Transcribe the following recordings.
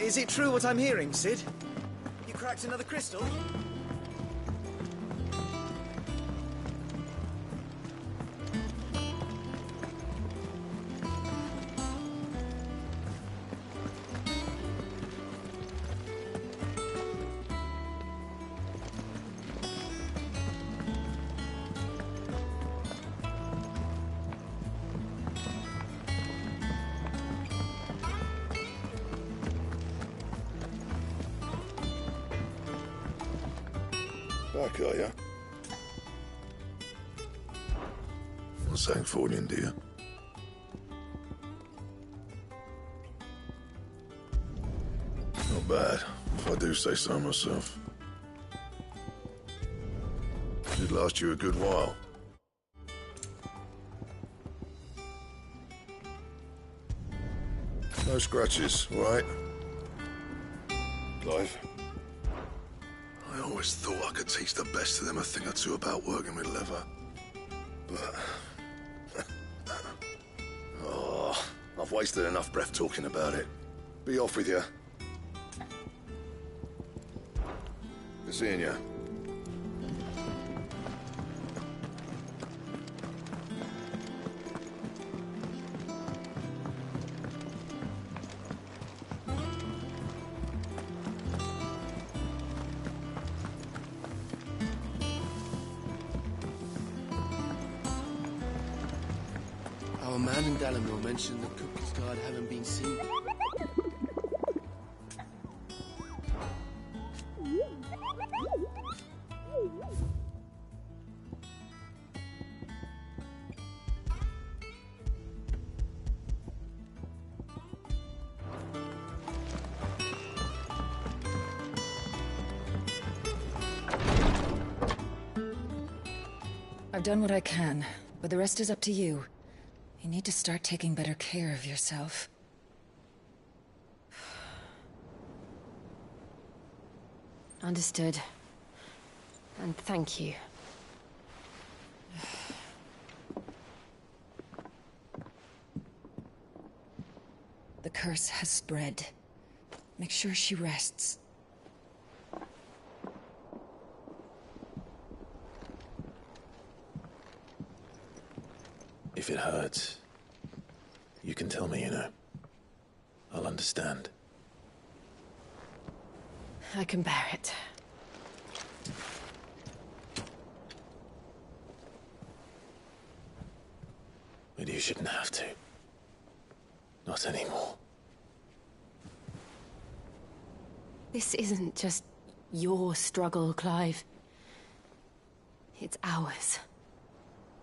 Is it true what I'm hearing, Sid? You cracked another crystal? Back, are ya? Want something for you, dear? Not bad, if I do say so myself. Should last you a good while. No scratches, all right? Clive? I always thought I could teach the best of them a thing or two about working with leather. But... oh, I've wasted enough breath talking about it. Be off with you. Good seeing you. Our man in Dalamore mentioned the Cook's Guard haven't been seen. I've done what I can, but the rest is up to you. You need to start taking better care of yourself. Understood. And thank you. The curse has spread. Make sure she rests. If it hurts, you can tell me, you know. I'll understand. I can bear it. But you shouldn't have to. Not anymore. This isn't just your struggle, Clive. It's ours.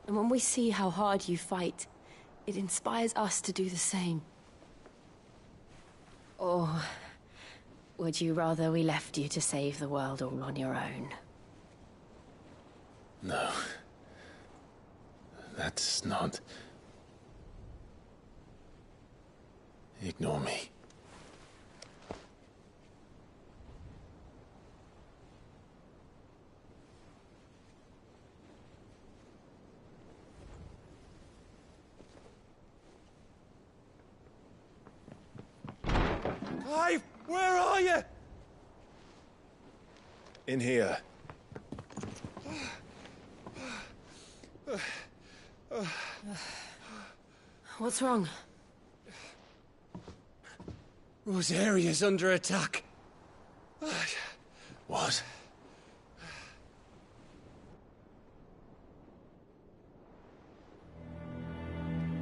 And when we see how hard you fight, it inspires us to do the same. Or would you rather we left you to save the world all on your own? No. That's not... Ignore me. Clive, where are you? In here. What's wrong? Rosaria's under attack. What?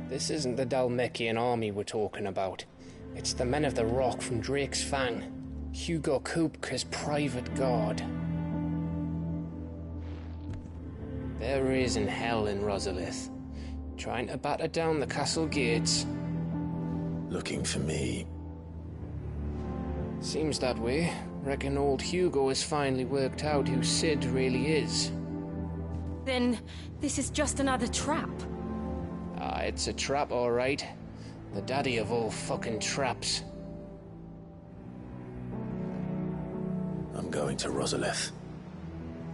This isn't the Dalmekian army we're talking about. It's the men of the Rock from Drake's Fang. Hugo Kupka's private guard. There isn't hell in Rosalith. Trying to batter down the castle gates. Looking for me. Seems that way. Reckon old Hugo has finally worked out who Sid really is. Then this is just another trap. Ah, it's a trap, all right. The daddy of all fucking traps. I'm going to Rosalith.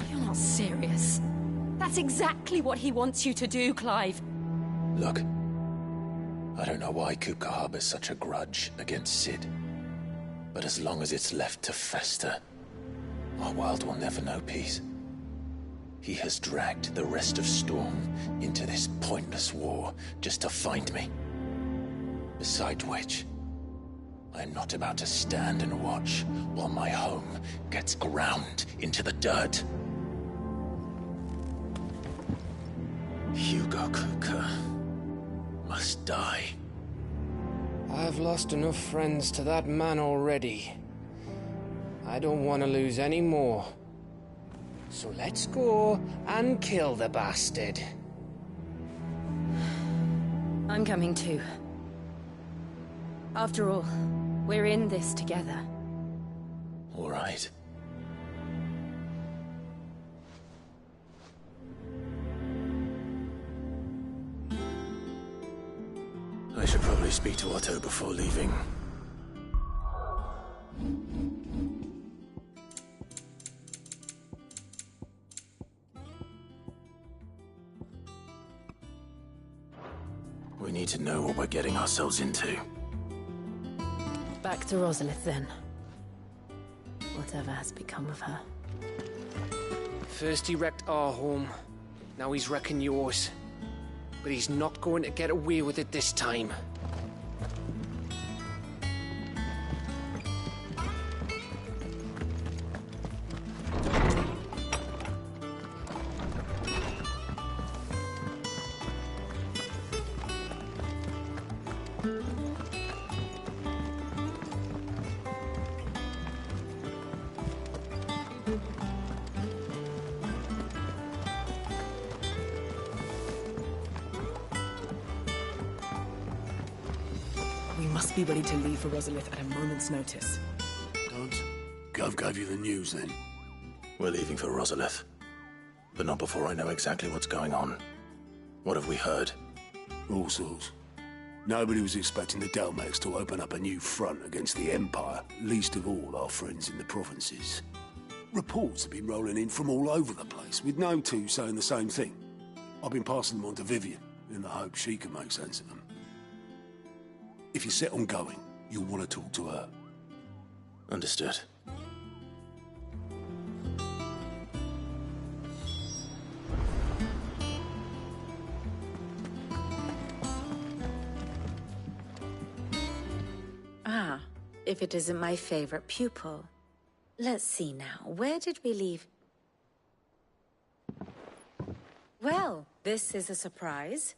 You're not serious. That's exactly what he wants you to do, Clive. Look, I don't know why Kupka harbors such a grudge against Sid. But as long as it's left to fester, our world will never know peace. He has dragged the rest of Storm into this pointless war just to find me. Besides which, I am not about to stand and watch while my home gets ground into the dirt. Hugo Kupka must die. I've lost enough friends to that man already. I don't want to lose any more. So let's go and kill the bastard. I'm coming too. After all, we're in this together. All right. I should probably speak to Otto before leaving. We need to know what we're getting ourselves into. Back to Rosalith then. Whatever has become of her. First he wrecked our home. Now he's wrecking yours. But he's not going to get away with it this time. We must be ready to leave for Rosalith at a moment's notice. Don't. Gov gave you the news then. We're leaving for Rosalith. But not before I know exactly what's going on. What have we heard? All sorts. Nobody was expecting the Dalmex to open up a new front against the Empire, least of all our friends in the provinces. Reports have been rolling in from all over the place, with no two saying the same thing. I've been passing them on to Vivian, in the hope she can make sense of them. If you're set on going, you'll want to talk to her. Understood. Ah, if it isn't my favorite pupil. Let's see now, where did we leave? Well, this is a surprise.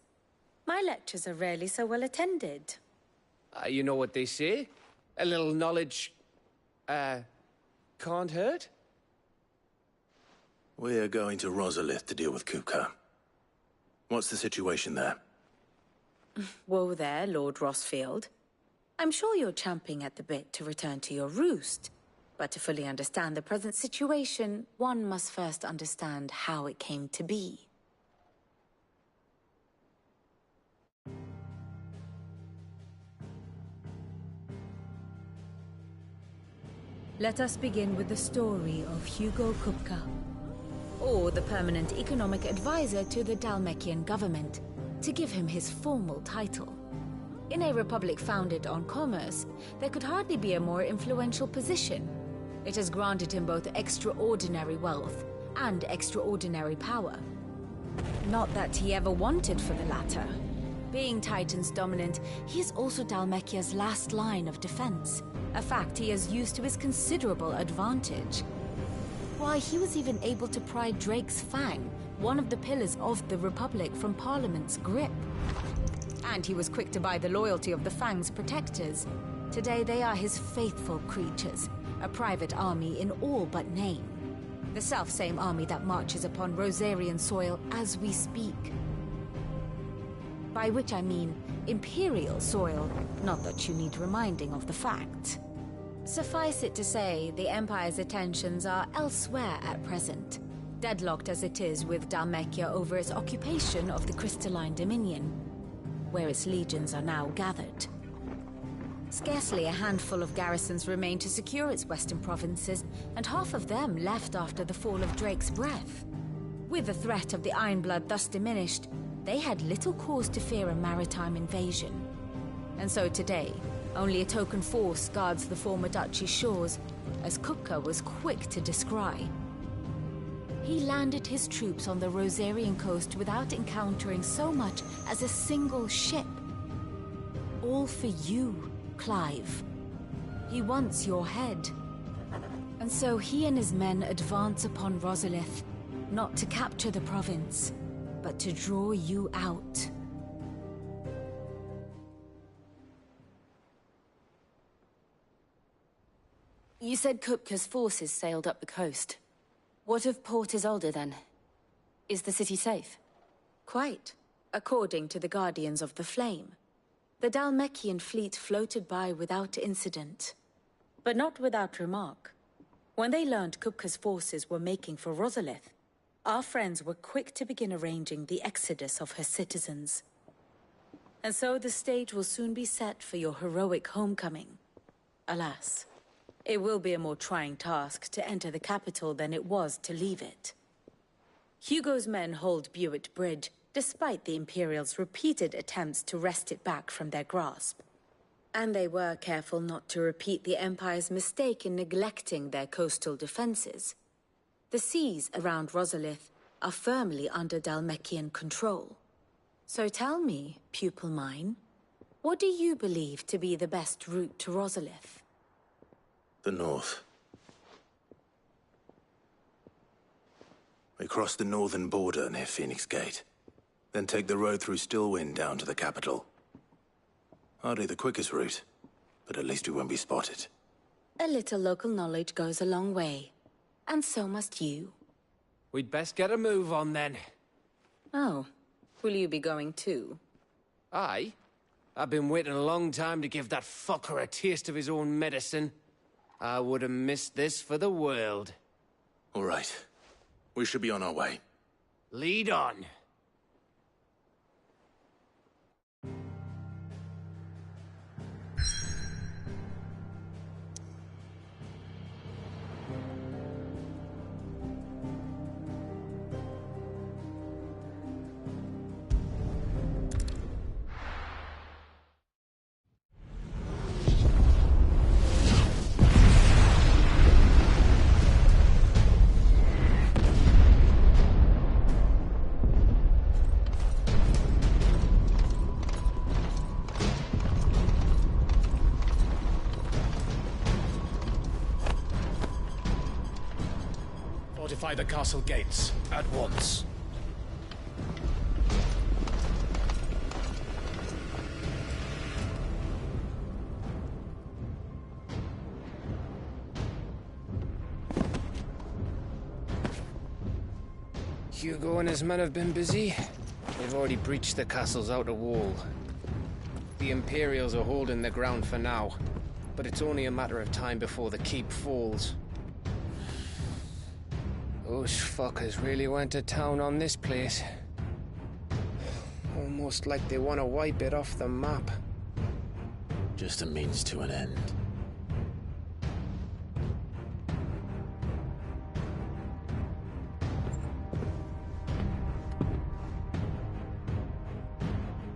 My lectures are rarely so well attended. You know what they say? A little knowledge, can't hurt? We're going to Rosalith to deal with Kupka. What's the situation there? Whoa there, Lord Rossfield. I'm sure you're champing at the bit to return to your roost. But to fully understand the present situation, one must first understand how it came to be. Let us begin with the story of Hugo Kupka, or the permanent economic advisor to the Dalmekian government, to give him his formal title. In a republic founded on commerce, there could hardly be a more influential position. It has granted him both extraordinary wealth and extraordinary power. Not that he ever wanted for the latter. Being Titan's dominant, he is also Dalmekia's last line of defense, a fact he has used to his considerable advantage. Why, he was even able to pry Drake's Fang, one of the pillars of the Republic, from Parliament's grip. And he was quick to buy the loyalty of the Fang's protectors. Today they are his faithful creatures, a private army in all but name. The self-same army that marches upon Rosarian soil as we speak. By which I mean Imperial soil, not that you need reminding of the fact. Suffice it to say, the Empire's attentions are elsewhere at present, deadlocked as it is with Dhalmekia over its occupation of the Crystalline Dominion, where its legions are now gathered. Scarcely a handful of garrisons remain to secure its western provinces, and half of them left after the fall of Drake's Breath. With the threat of the Ironblood thus diminished, they had little cause to fear a maritime invasion. And so today, only a token force guards the former duchy's shores, as Kupka was quick to descry. He landed his troops on the Rosarian coast without encountering so much as a single ship. All for you, Clive. He wants your head. And so he and his men advance upon Rosalith, not to capture the province, but to draw you out. You said Kupka's forces sailed up the coast. What of Port Isolde, then? Is the city safe? Quite, according to the Guardians of the Flame. The Dhalmekian fleet floated by without incident. But not without remark. When they learned Kupka's forces were making for Rosalith, our friends were quick to begin arranging the exodus of her citizens. And so the stage will soon be set for your heroic homecoming. Alas, it will be a more trying task to enter the capital than it was to leave it. Hugo's men hold Buett Bridge, despite the Imperials' repeated attempts to wrest it back from their grasp. And they were careful not to repeat the Empire's mistake in neglecting their coastal defenses. The seas around Rosalith are firmly under Dhalmekian control. So tell me, pupil mine, what do you believe to be the best route to Rosalith? The north. We cross the northern border near Phoenix Gate. Then take the road through Stillwind down to the capital. Hardly the quickest route, but at least we won't be spotted. A little local knowledge goes a long way. And so must you. We'd best get a move on then. Oh, will you be going too? Aye. I've been waiting a long time to give that fucker a taste of his own medicine. I would have missed this for the world. All right. We should be on our way. Lead on. Fortify the castle gates, at once. Hugo and his men have been busy. They've already breached the castle's outer wall. The Imperials are holding the ground for now, but it's only a matter of time before the keep falls. Those fuckers really went to town on this place. Almost like they want to wipe it off the map. Just a means to an end.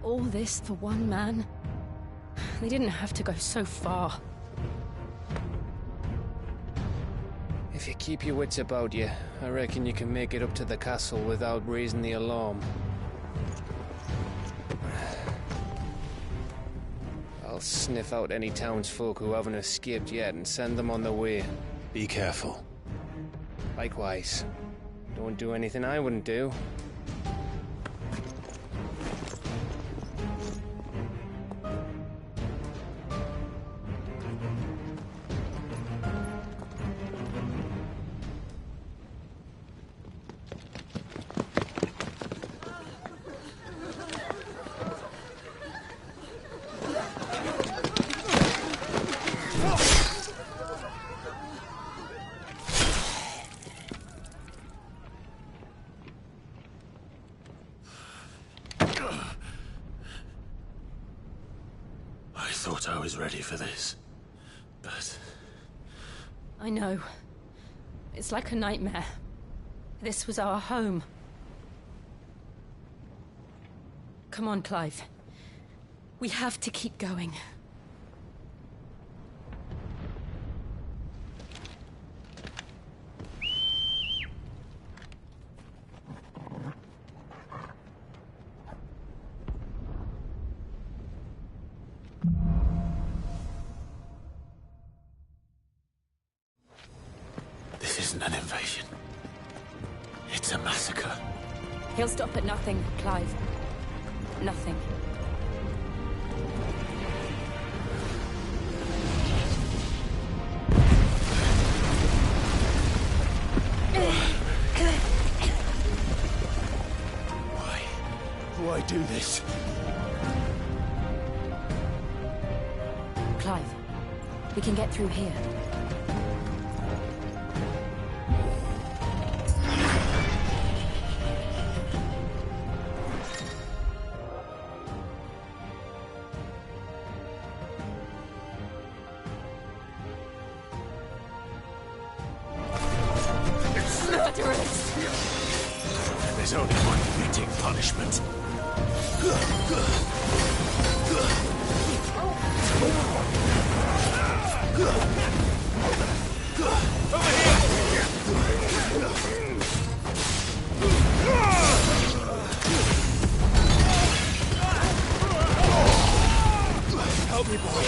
All this for one man? They didn't have to go so far. If you keep your wits about you, I reckon you can make it up to the castle without raising the alarm. I'll sniff out any townsfolk who haven't escaped yet and send them on their way. Be careful. Likewise. Don't do anything I wouldn't do. thought I was ready for this, but... I know. It's like a nightmare. This was our home. Come on, Clive. We have to keep going. This isn't an invasion. It's a massacre. He'll stop at nothing, Clive. Nothing. Why do this? Clive, we can get through here. Murderers! There's only one fitting punishment. Help me, boy.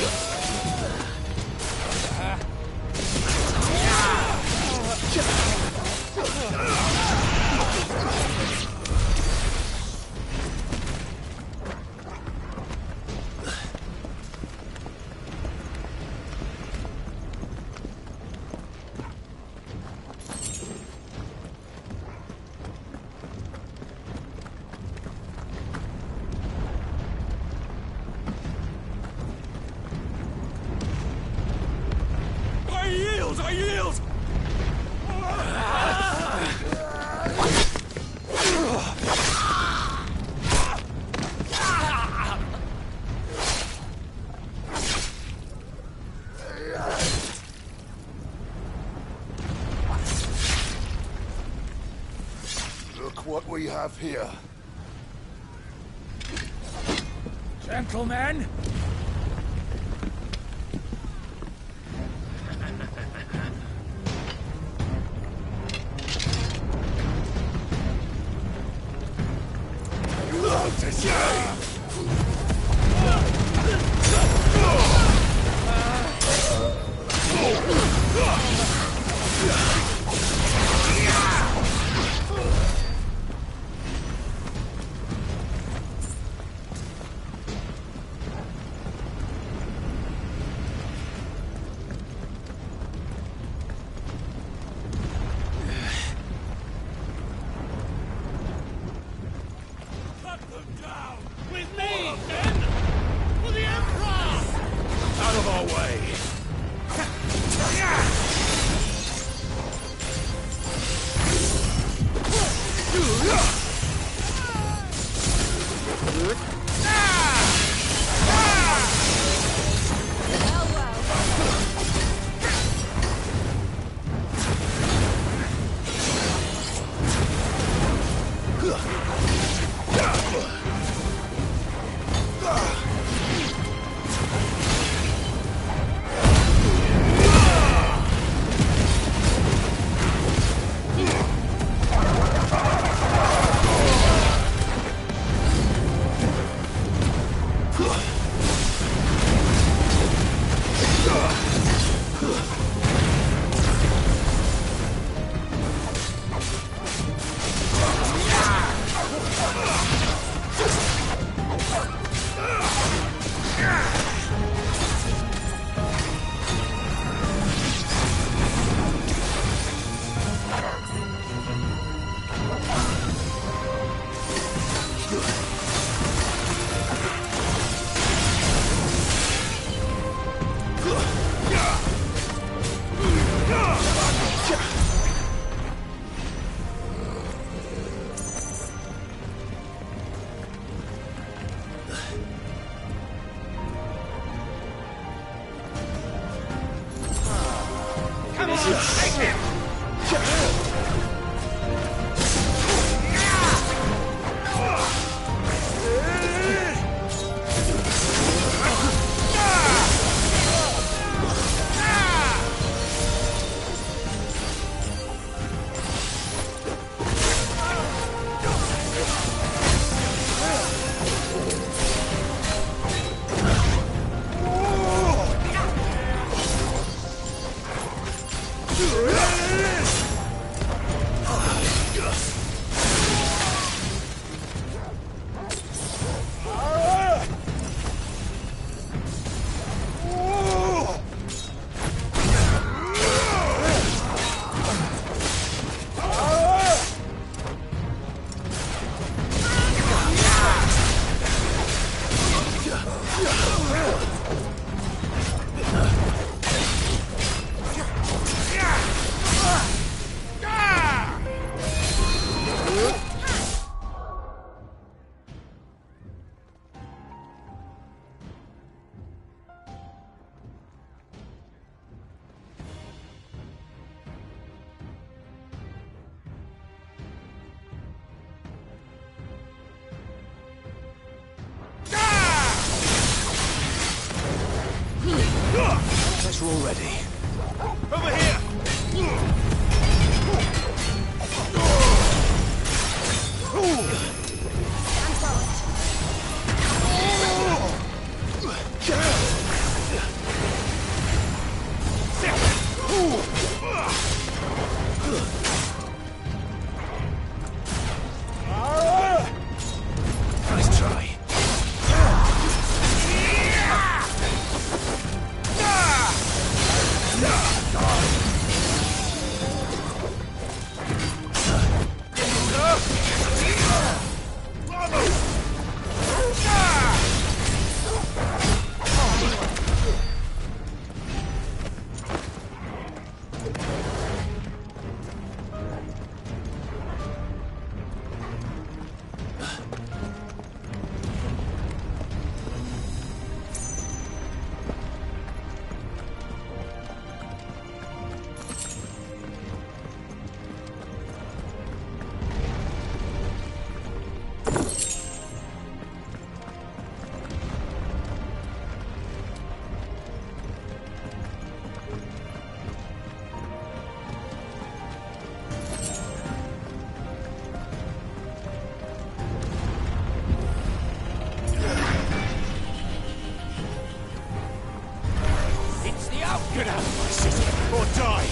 I yield! Look what we have here. Gentlemen! Guess we're all ready. Over here! Nice try. Get out of my city or die!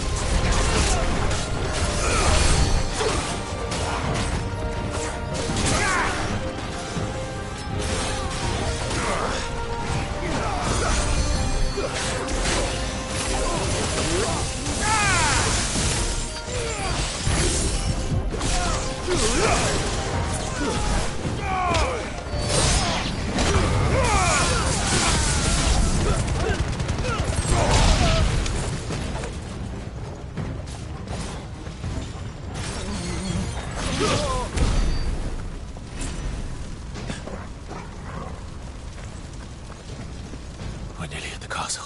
We're nearly at the castle.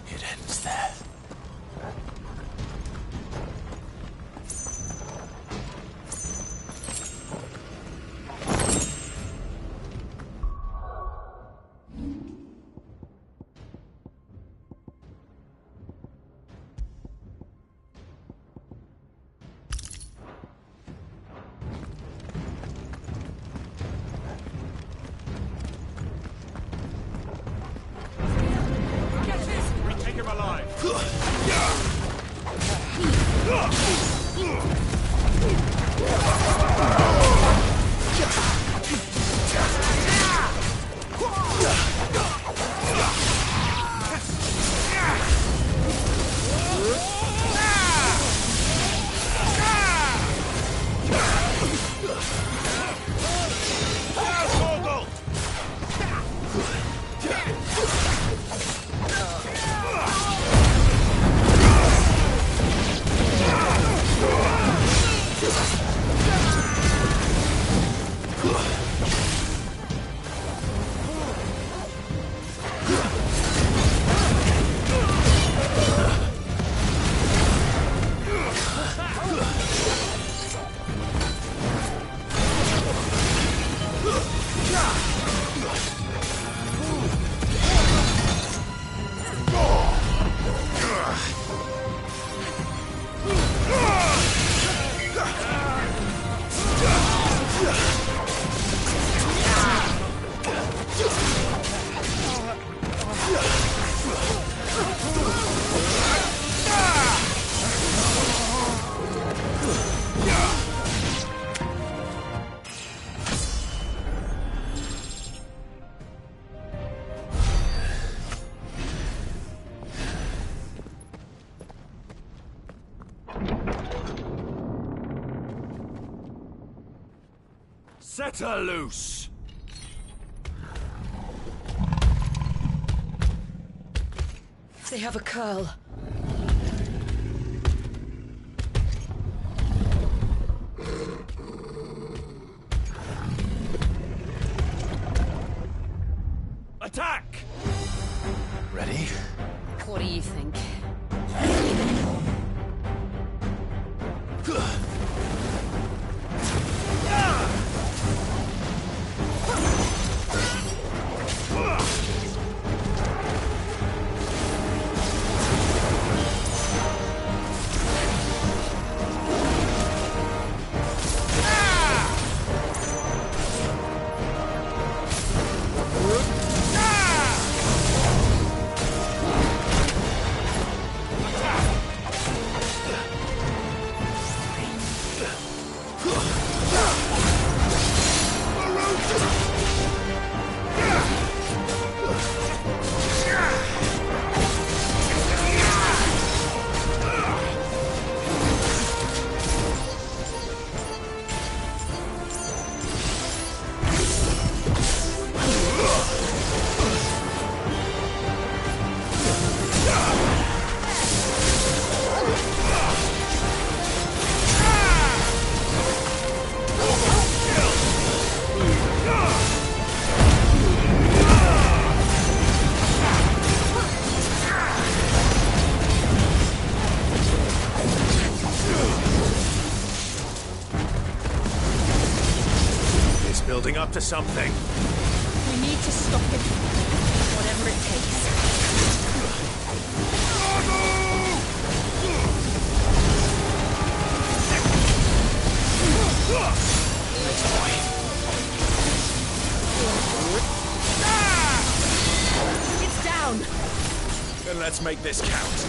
It ends there. Take him alive! Set her loose! They have a curl. Attack! Ready? What do you think? Building up to something. We need to stop it. Whatever it takes. It's down. Then let's make this count.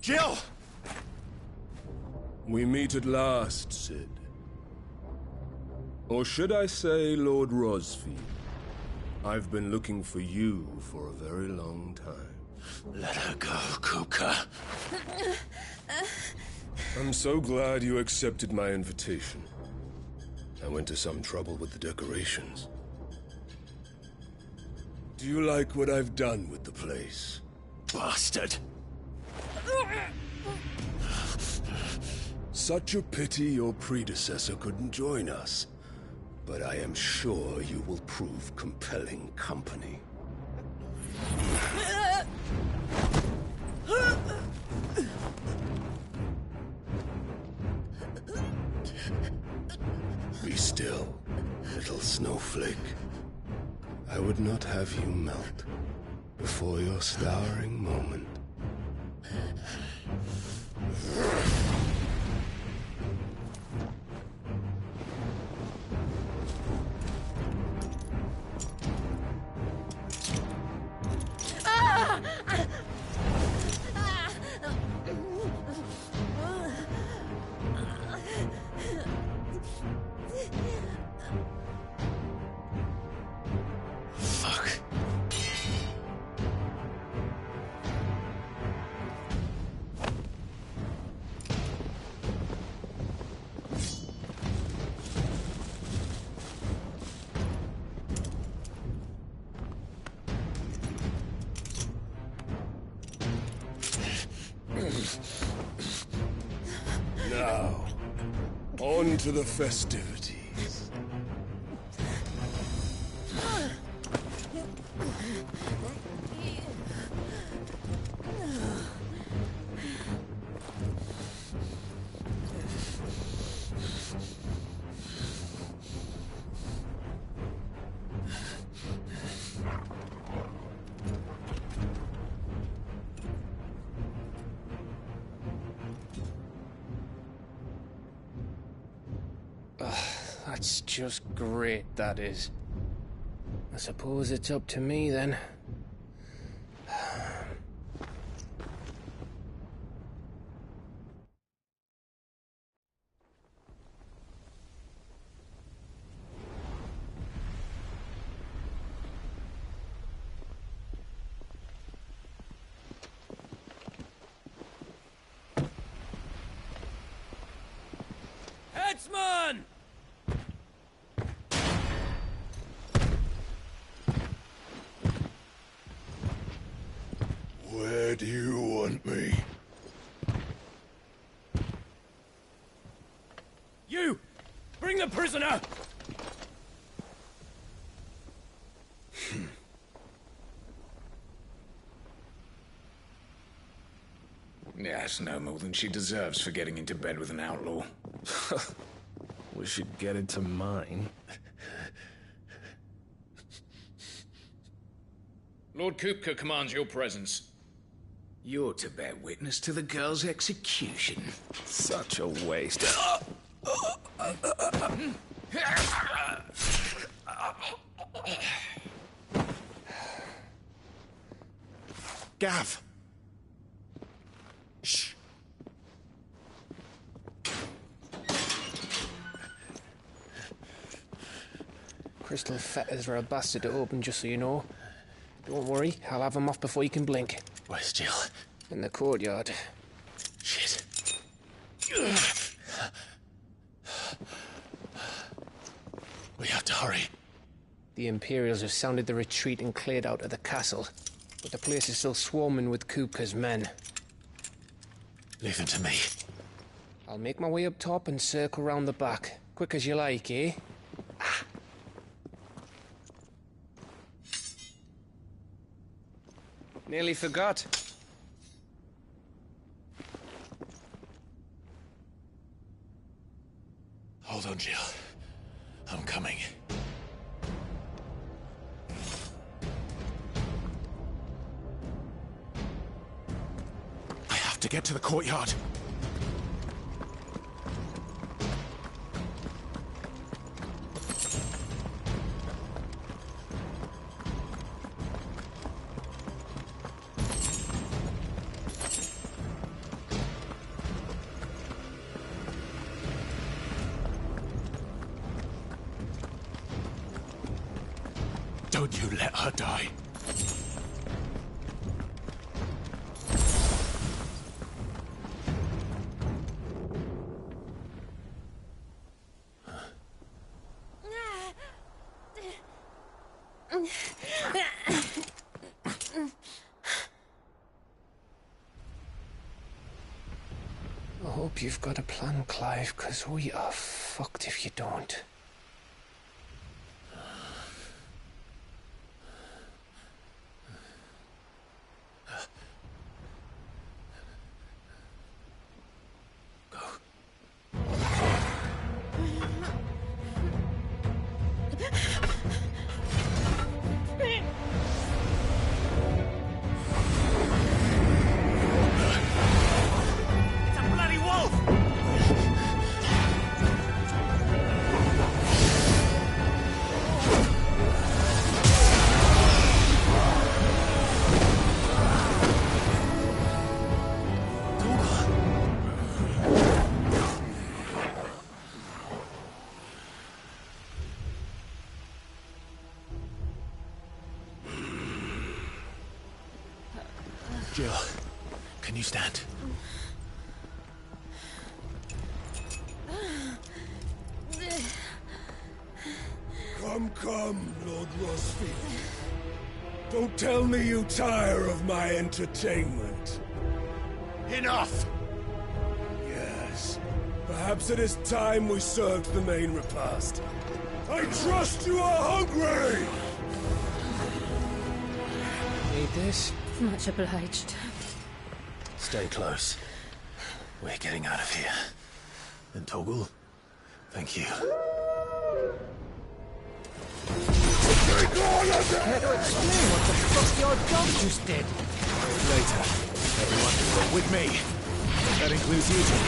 Jill! We meet at last, Sid. Or should I say, Lord Rosfield? I've been looking for you for a very long time. Let her go, Kuka. I'm so glad you accepted my invitation. I went to some trouble with the decorations. Do you like what I've done with the place? Bastard! Such a pity your predecessor couldn't join us. But I am sure you will prove compelling company. Be still, little snowflake. I would not have you melt before your starring moment. Now, on to the festivities. That's just great, that is. I suppose it's up to me, then. Headsman! Where do you want me? You! Bring the prisoner! That's no more than she deserves for getting into bed with an outlaw. We should get into mine. Lord Kupka commands your presence. You're to bear witness to the girl's execution. Such a waste. Gav! Shh. Crystal fetters are a bastard to open, just so you know. Don't worry, I'll have them off before you can blink. Where's Jill? In the courtyard. Shit. We have to hurry. The Imperials have sounded the retreat and cleared out of the castle, but the place is still swarming with Kupka's men. Leave them to me. I'll make my way up top and circle round the back. Quick as you like, eh? Nearly forgot. Hold on, Jill. I'm coming. I have to get to the courtyard. Don't you let her die. I hope you've got a plan, Clive, because we are fucked if you don't. Jill, can you stand? Come, Lord Rosfield. Don't tell me you tire of my entertainment. Enough! Yes. Perhaps it is time we served the main repast. I trust you are hungry! Need this? Much obliged. Stay close. We're getting out of here. And Toggle, thank you. Care to explain what the fuck your dog just did? Later. Everyone, with me. That includes you two.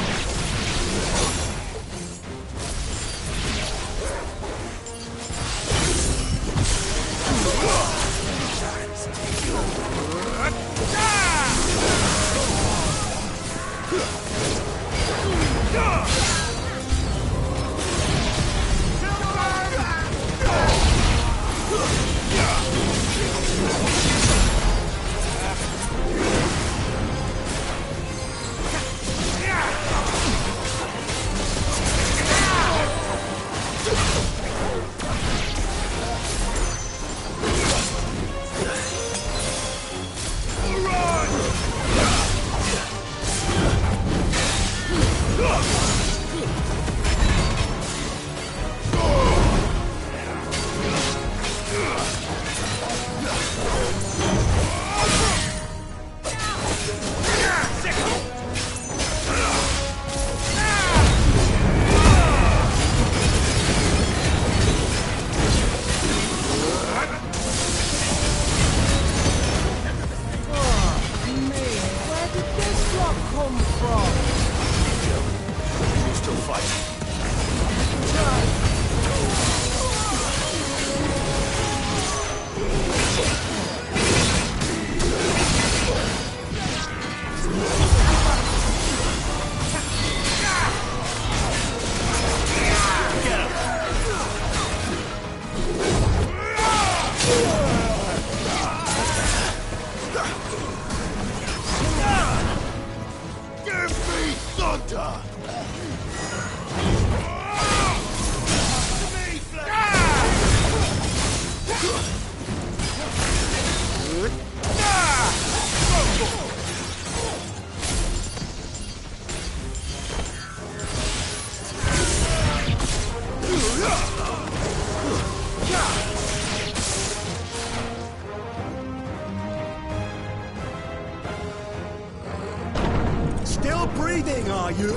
Still breathing, are you?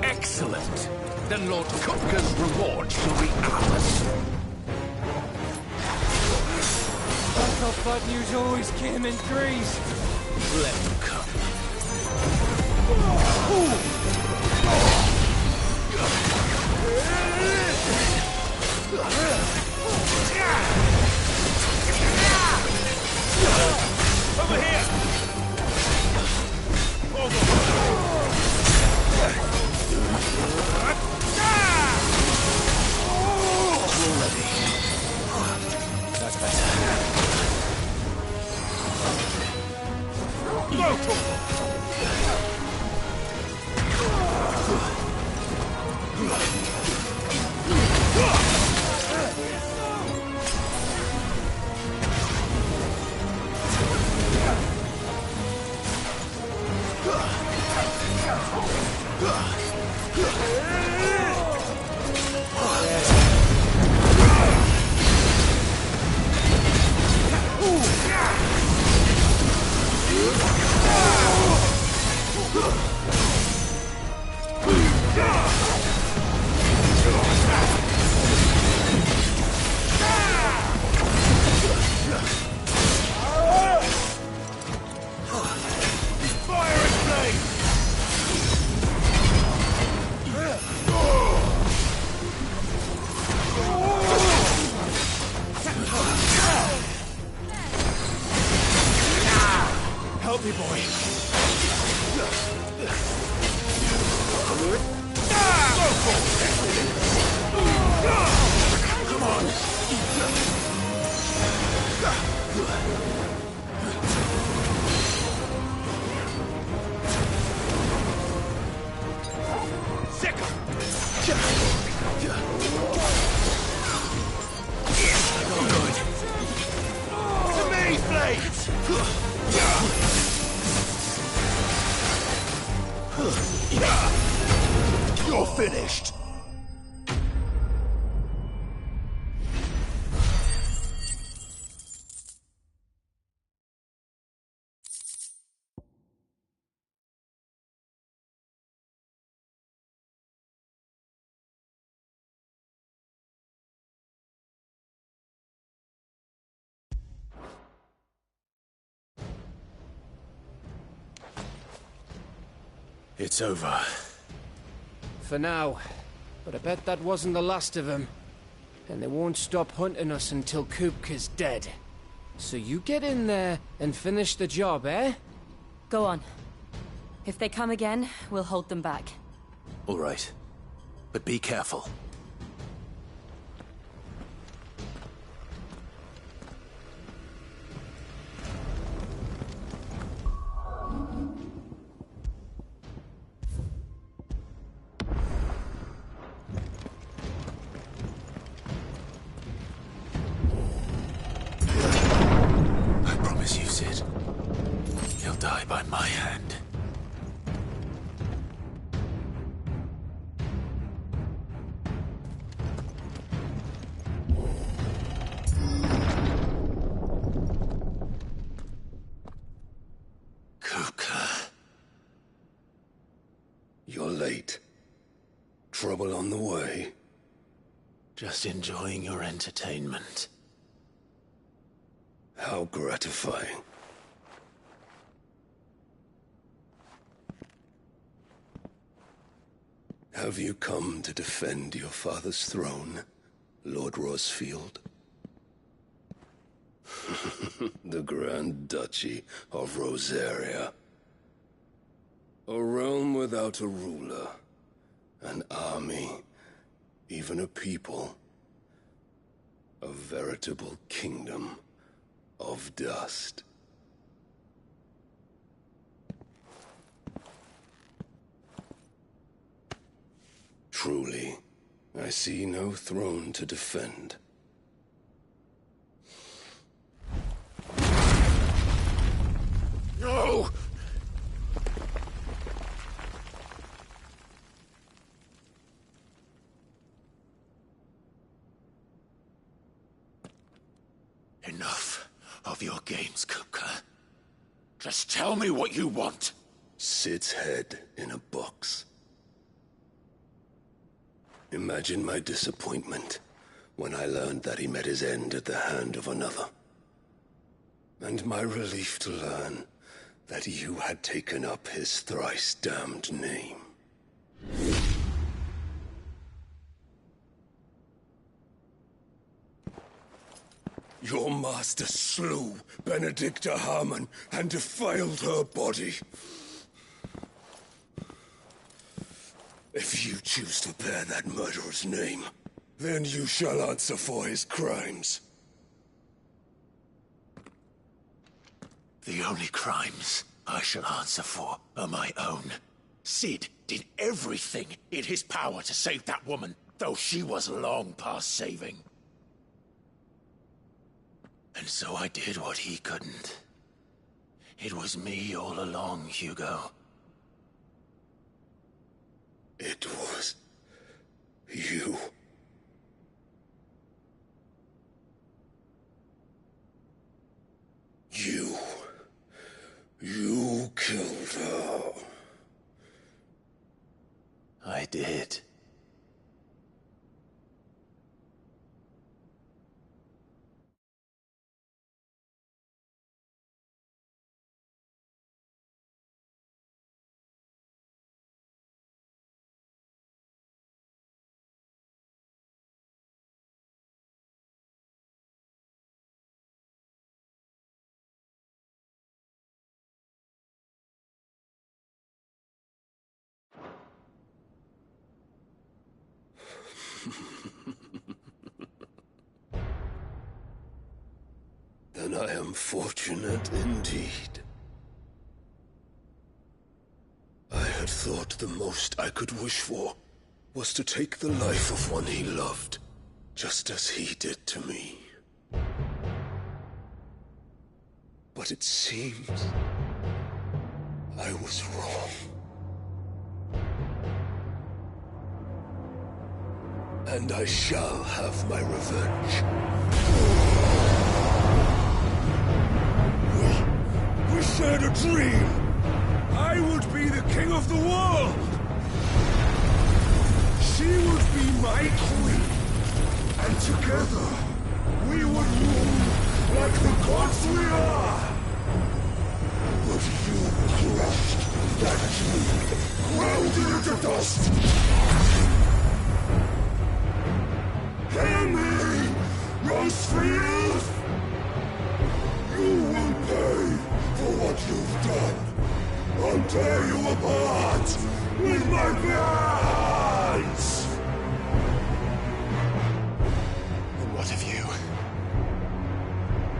Excellent. Then Lord Kupka's reward shall be ours. I thought bad news always came in threes. Let them come. Over here! That's better. Help me, boy. Come on. It's over. For now. But I bet that wasn't the last of them. And they won't stop hunting us until Kupka's dead. So you get in there and finish the job, eh? Go on. If they come again, we'll hold them back. All right. But be careful. I promise you, Sid. He'll die by my hand. You're late. Trouble on the way? Just enjoying your entertainment. How gratifying. Have you come to defend your father's throne, Lord Rosfield? The Grand Duchy of Rosaria. A realm without a ruler, an army, even a people. A veritable kingdom of dust. Truly, I see no throne to defend. No! Enough of your games, Kupka. Just tell me what you want. Sid's head in a box. Imagine my disappointment when I learned that he met his end at the hand of another. And my relief to learn that you had taken up his thrice-damned name. Your master slew Benedicta Harmon and defiled her body. If you choose to bear that murderer's name, then you shall answer for his crimes. The only crimes I shall answer for are my own. Sid did everything in his power to save that woman, though she was long past saving. And so I did what he couldn't. It was me all along, Hugo. It was you. You killed her. I did. Then I am fortunate indeed. I had thought the most I could wish for was to take the life of one he loved, just as he did to me. But it seems I was wrong. And I shall have my revenge. We shared a dream. I would be the king of the world. She would be my queen. And together, we would rule like the gods we are. But you crushed that dream, ground it into dust! Hear me, Rosefield! You will pay for what you've done. I'll tear you apart with my hands! And what of you?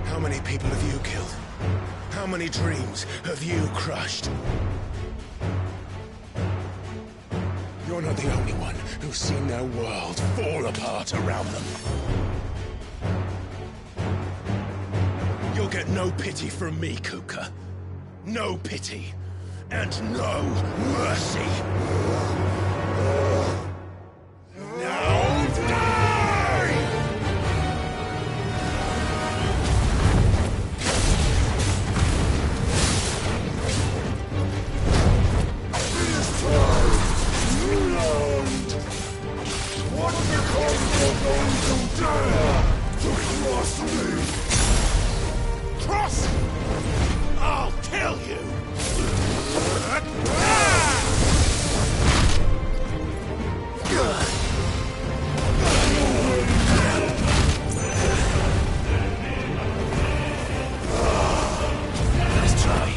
How many people have you killed? How many dreams have you crushed? You're not the only one who's seen their world fall apart around them. You'll get no pity from me, Kupka. No pity. And no mercy. Now die! It is time! Reload! What becomes of those who dare to cross me? Cross! I'll kill you! Let's try.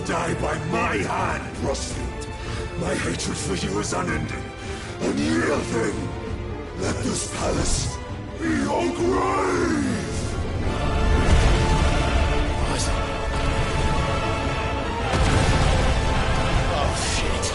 Die by my hand, Rosefield. My hatred for you is unending, unyielding. Let this palace be your grave! What? Oh, shit.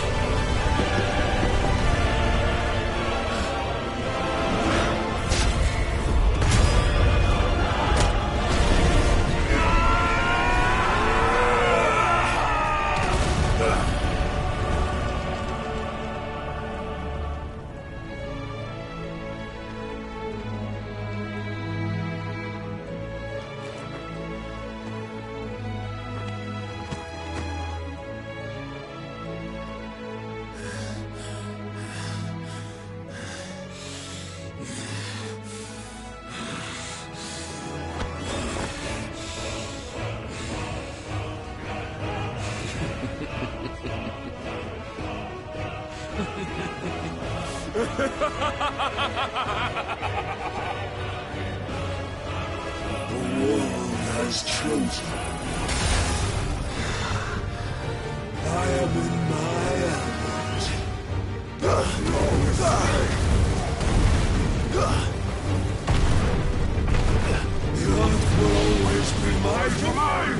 The world has chosen. I am in my element. The earth will always be my domain!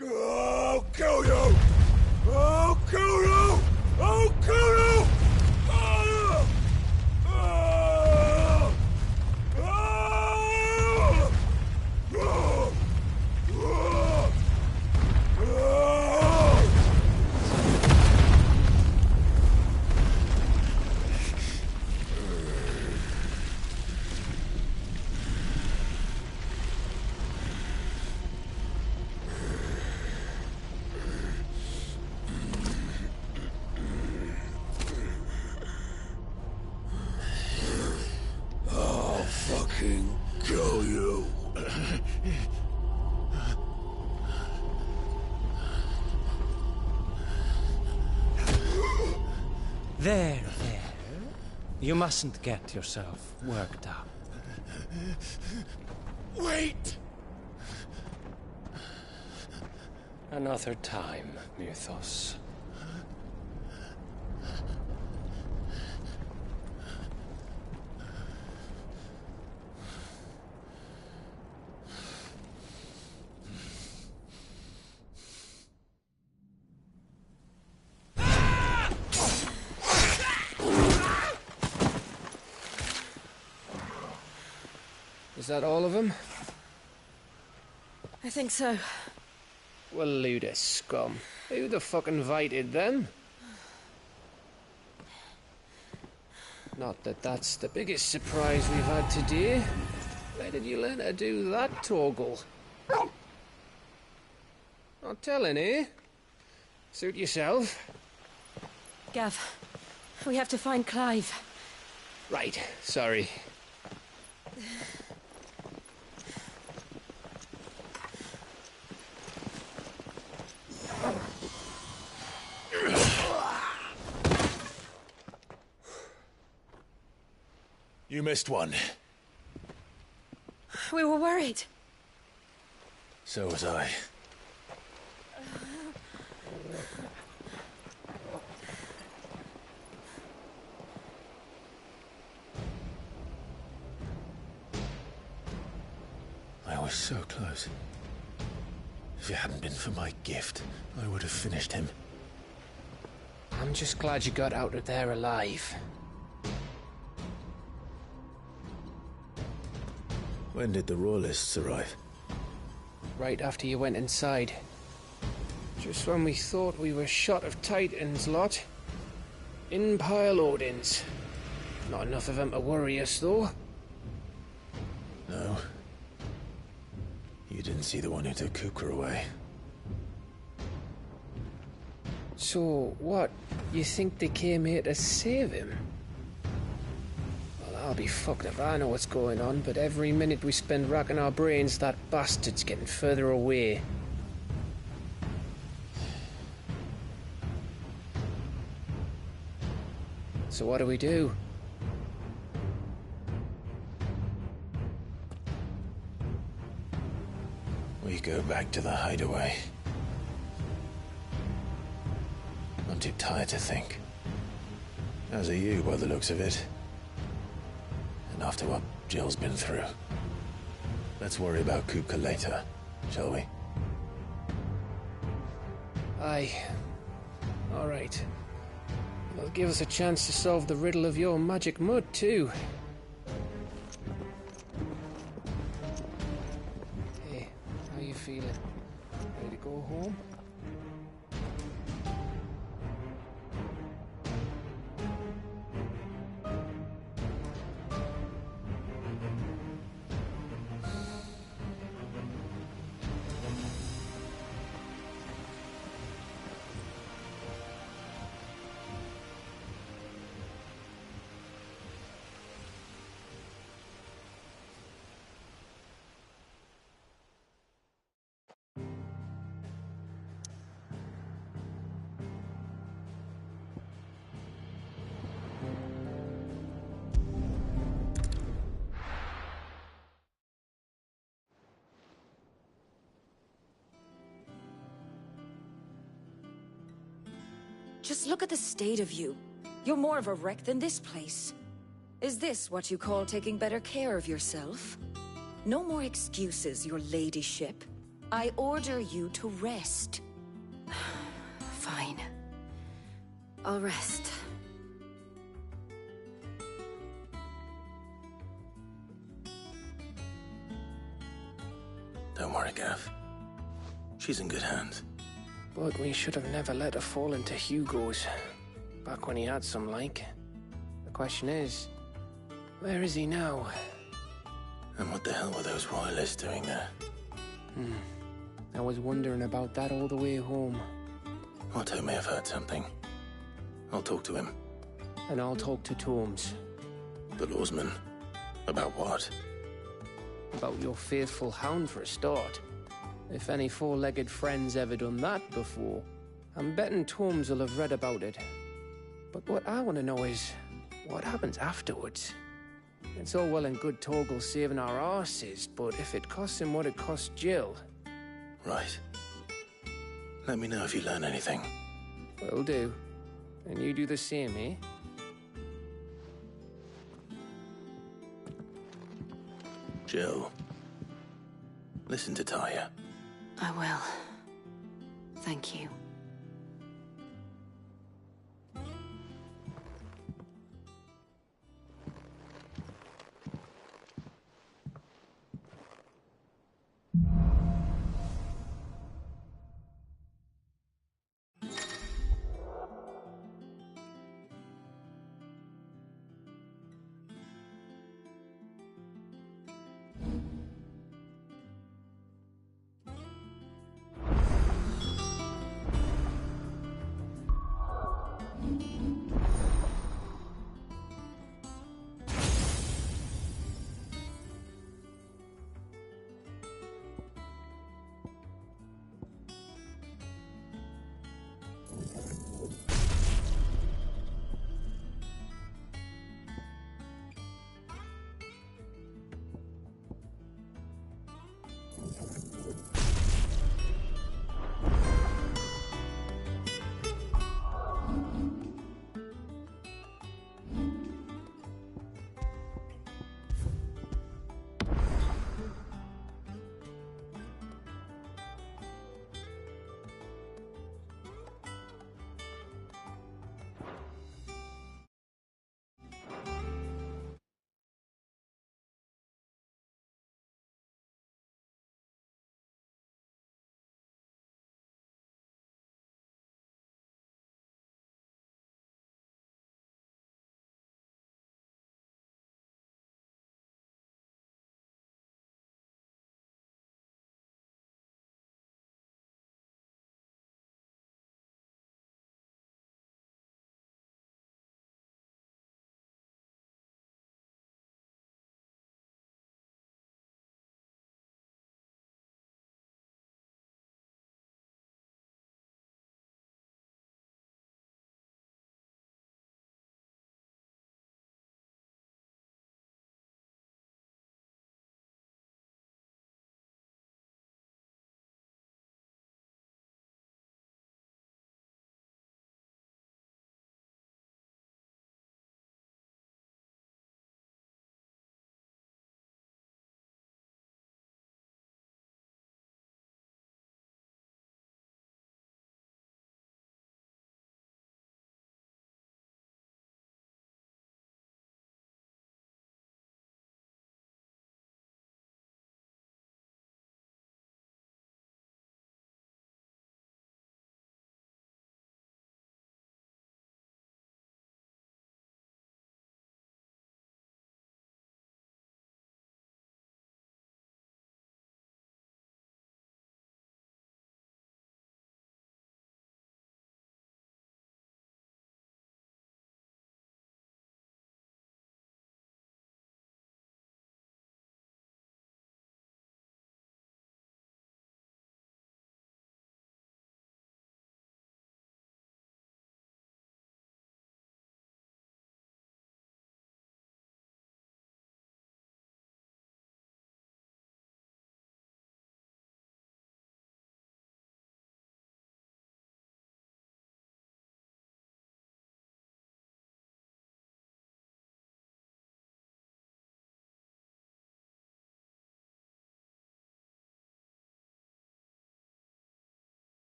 I'll kill you! I'll kill you! I'll kill you! Kill you. There. You mustn't get yourself worked up. Wait! Another time, Mythos. Is that all of them? I think so. Well, Luda scum. Who the fuck invited them? Not that that's the biggest surprise we've had today. Where did you learn to do that, Torgal? Not telling, eh? Suit yourself. Gav, we have to find Clive. Right, sorry. You missed one. We were worried. So was I. I was so close. If it hadn't been for my gift, I would have finished him. I'm just glad you got out of there alive. When did the Royalists arrive? Right after you went inside. Just when we thought we were shot of Titans, lot. In pile Odins. Not enough of them to worry us, though. No. You didn't see the one who took Kupka away. So, what? You think they came here to save him? Well, I'll be fucked if I know what's going on, but every minute we spend racking our brains, that bastard's getting further away. So what do we do? We go back to the hideaway. I'm too tired to think. As are you, by the looks of it. And after what Jill's been through. Let's worry about Kupka later, shall we? Aye. All right. It'll give us a chance to solve the riddle of your magic mud, too. Hey, how you feeling? go home. Just look at the state of you. You're more of a wreck than this place. Is this what you call taking better care of yourself? No more excuses, your ladyship. I order you to rest. Fine. I'll rest. Don't worry, Gav. She's in good hands. But we should have never let her fall into Hugo's. Back when he had some like. The question is, where is he now? And what the hell were those royalists doing there? I was wondering about that all the way home. Otto may have heard something. I'll talk to him. And I'll talk to Tomes. The lawsman? About what? About your faithful hound for a start. If any four-legged friend's ever done that before, I'm betting Tomes will have read about it. But what I want to know is, what happens afterwards? It's all well and good Torgal saving our arses, but if it costs him what it cost Jill... Right. Let me know if you learn anything. Will do. And you do the same, eh? Jill. Listen to Taya. I will. Thank you.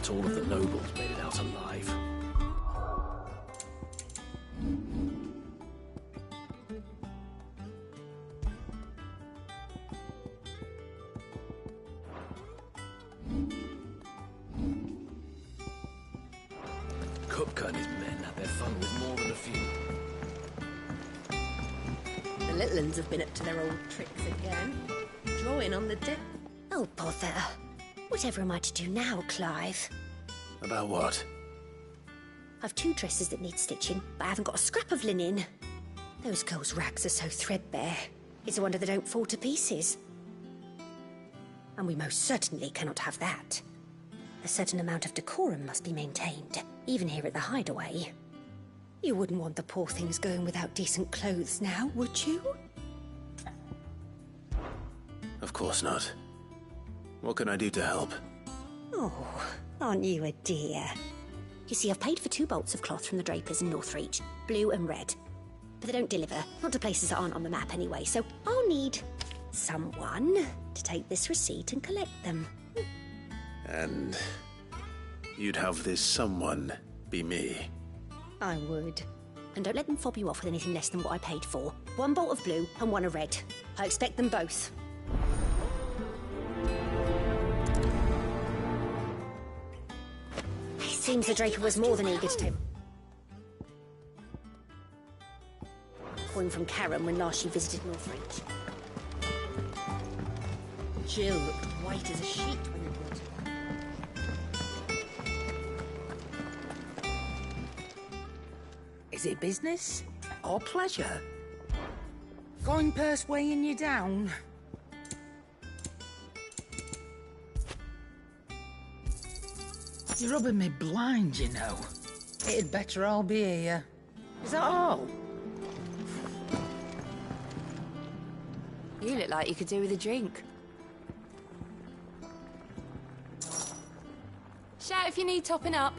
not all of the nobles made it out alive. Kupka and his men had their fun with more than a few. The little uns have been up to their old tricks again. Drawing on the deck. Oh, bother. Whatever am I to do now, Clive? About what? I've 2 dresses that need stitching, but I haven't got a scrap of linen. Those girls' rags are so threadbare. It's a wonder they don't fall to pieces. And we most certainly cannot have that. A certain amount of decorum must be maintained, even here at the Hideaway. You wouldn't want the poor things going without decent clothes now, would you? Of course not. What can I do to help? Oh, aren't you a dear? You see, I've paid for 2 bolts of cloth from the drapers in Northreach, blue and red. But they don't deliver, not to places that aren't on the map anyway, so I'll need someone to take this receipt and collect them. And you'd have this someone be me? I would. And don't let them fob you off with anything less than what I paid for. 1 bolt of blue and 1 of red. I expect them both. Seems the Draper was more than eager to take. Calling from Karen when last she visited Northreach. Jill looked white as a sheet when you brought her. Is it business or pleasure? Coin purse weighing you down? You're rubbing me blind, you know. It'd better all be here. Is that all? You look like you could do with a drink. Shout if you need topping up.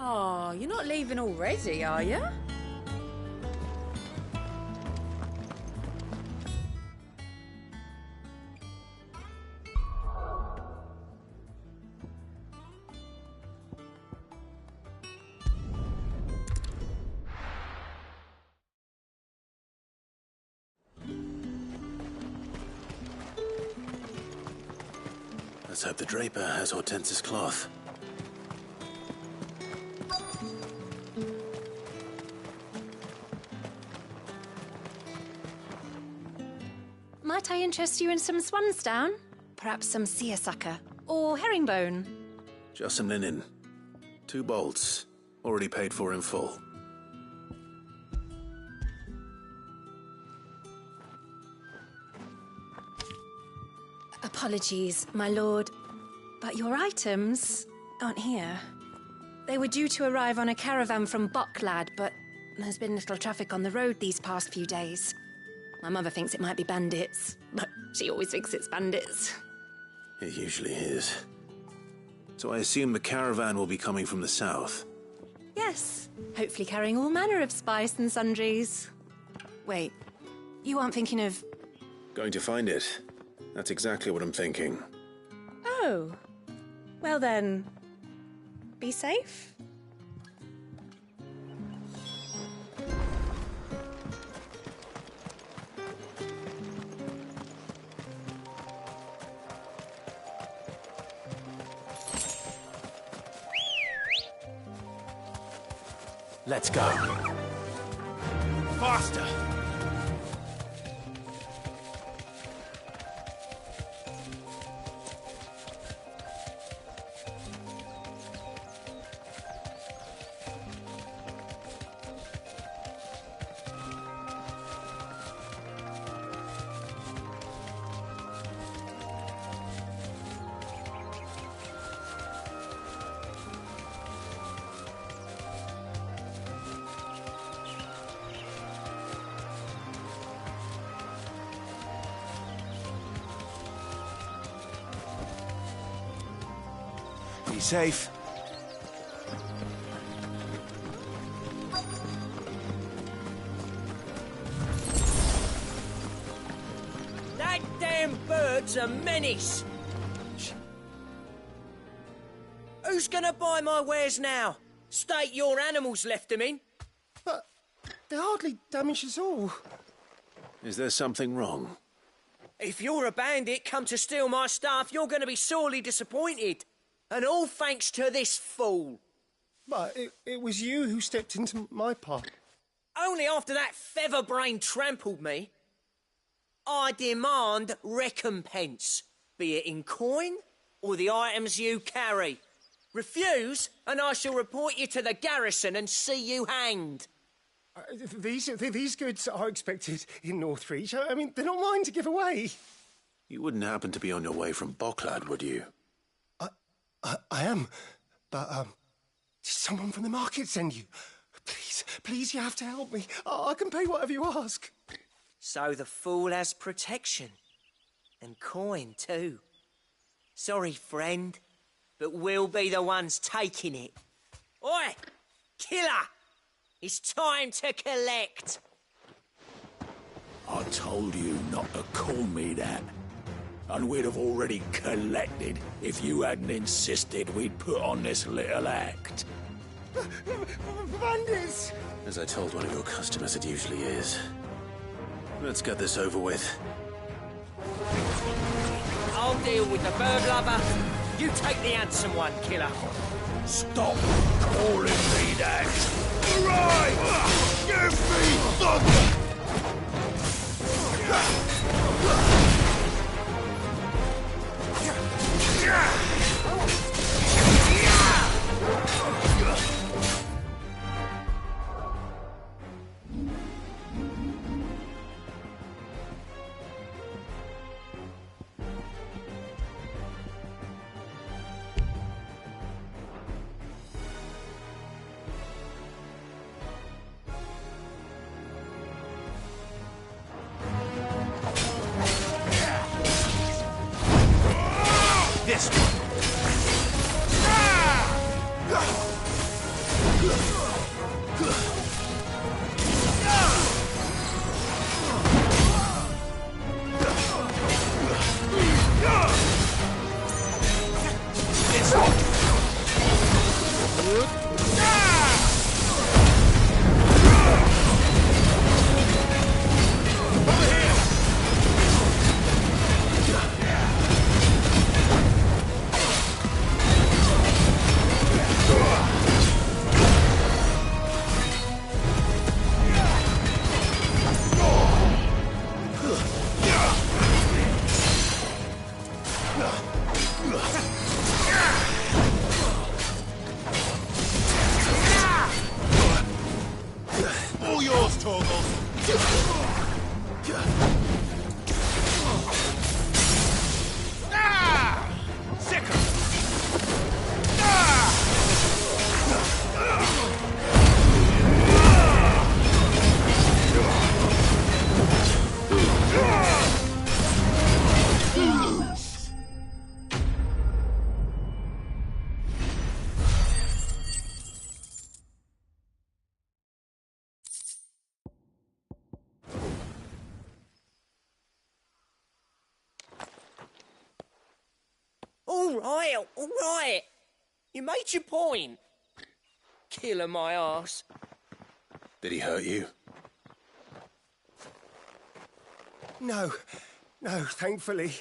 Oh, you're not leaving already, are you? Let's hope the Draper has Hortense's cloth. Might I interest you in some swansdown? Perhaps some seersucker or herringbone? Just some linen. 2 bolts. Already paid for in full. Apologies, my lord, but your items aren't here. They were due to arrive on a caravan from Bucklad, but there's been little traffic on the road these past few days. My mother thinks it might be bandits, but she always thinks it's bandits. It usually is. So I assume the caravan will be coming from the south. Yes, hopefully carrying all manner of spice and sundries. Wait, you aren't thinking of... Going to find it. That's exactly what I'm thinking. Oh, well then, be safe. Let's go. Faster! Be safe. That damn bird's a menace! Who's gonna buy my wares now? State your animals left them in. But they hardly damaged us all. Is there something wrong? If you're a bandit come to steal my stuff, you're gonna be sorely disappointed. And all thanks to this fool. But it was you who stepped into my path. Only after that feather-brain trampled me. I demand recompense, be it in coin or the items you carry. Refuse, and I shall report you to the garrison and see you hanged. These goods are expected in Northreach. I mean, they're not mine to give away. You wouldn't happen to be on your way from Bocklad, would you? I am, but did someone from the market send you? Please, you have to help me. I can pay whatever you ask. So the fool has protection. And coin, too. Sorry, friend, but we'll be the ones taking it. Oi! Killer! It's time to collect! I told you not to call me that. And we'd have already collected if you hadn't insisted we'd put on this little act. Bandits! As I told one of your customers, it usually is. Let's get this over with. I'll deal with the bird lover. You take the handsome one, killer. Stop calling me that. Right! Give me thunder! This one. All yours, Torgal. All right. You made your point. Killer my arse. Did he hurt you? No, thankfully.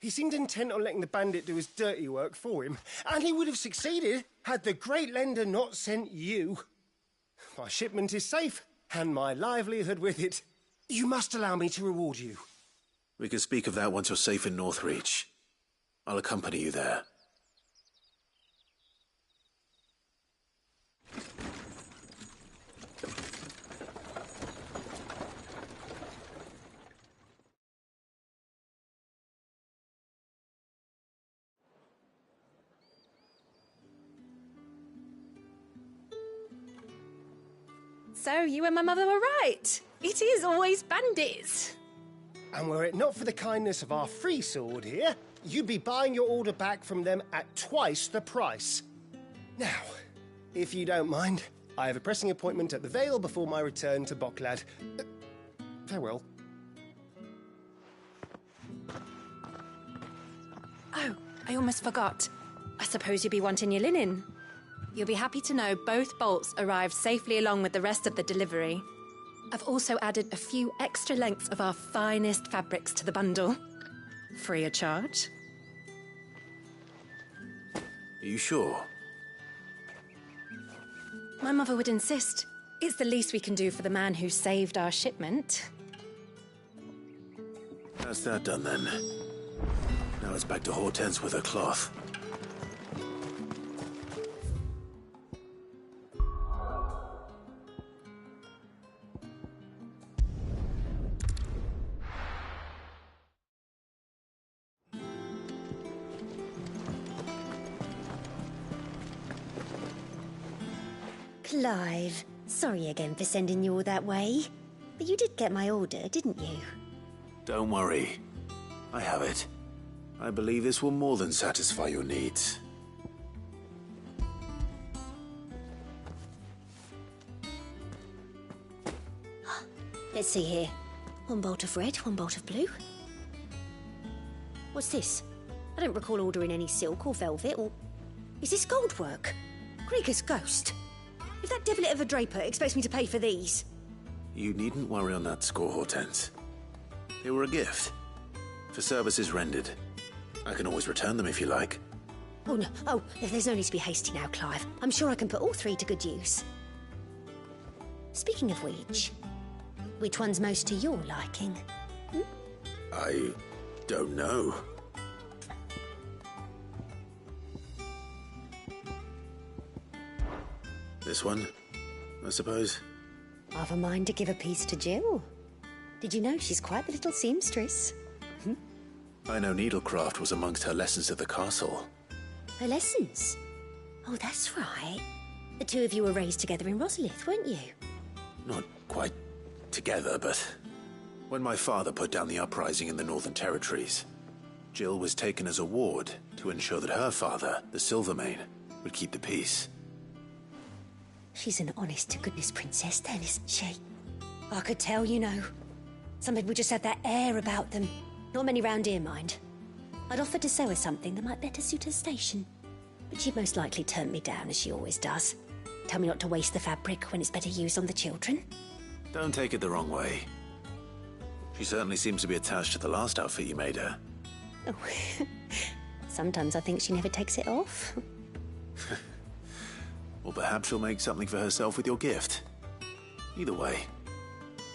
He seemed intent on letting the bandit do his dirty work for him, and he would have succeeded had the Great Lender not sent you. My shipment is safe, and my livelihood with it. You must allow me to reward you. We can speak of that once you're safe in Northreach. I'll accompany you there. So you and my mother were right. It is always bandits. And were it not for the kindness of our free sword here, you'd be buying your order back from them at twice the price. Now, if you don't mind, I have a pressing appointment at the Vale before my return to Bocklad. Farewell. I almost forgot. I suppose you'll be wanting your linen. You'll be happy to know both bolts arrived safely along with the rest of the delivery. I've also added a few extra lengths of our finest fabrics to the bundle. Free of charge. Are you sure? My mother would insist. It's the least we can do for the man who saved our shipment. That's that done then. Now it's back to Hortense with her cloth. Clive, sorry again for sending you all that way. But you did get my order, didn't you? Don't worry. I have it. I believe this will more than satisfy your needs. Let's see here. One bolt of red, one bolt of blue. What's this? I don't recall ordering any silk or velvet or... Is this gold work? Krieger's ghost. If that devilet of a draper expects me to pay for these... You needn't worry on that score, Hortense. They were a gift. For services rendered. I can always return them if you like. Oh, no. Oh, there's no need to be hasty now, Clive. I'm sure I can put all three to good use. Speaking of which one's most to your liking? I don't know. This one, I suppose. I've a mind to give a piece to Jill. Did you know she's quite the little seamstress? I know needlecraft was amongst her lessons at the castle. Her lessons? Oh, that's right. The two of you were raised together in Rosalith, weren't you? Not quite together, but when my father put down the uprising in the Northern Territories, Jill was taken as a ward to ensure that her father, the Silvermane, would keep the peace. She's an honest-to-goodness princess then, isn't she? I could tell, you know. Some people just have that air about them. Not many round here, mind. I'd offered to sew her something that might better suit her station. But she'd most likely turn me down, as she always does. Tell me not to waste the fabric when it's better used on the children. Don't take it the wrong way. She certainly seems to be attached to the last outfit you made her. Oh, sometimes I think she never takes it off. Or perhaps she'll make something for herself with your gift. Either way,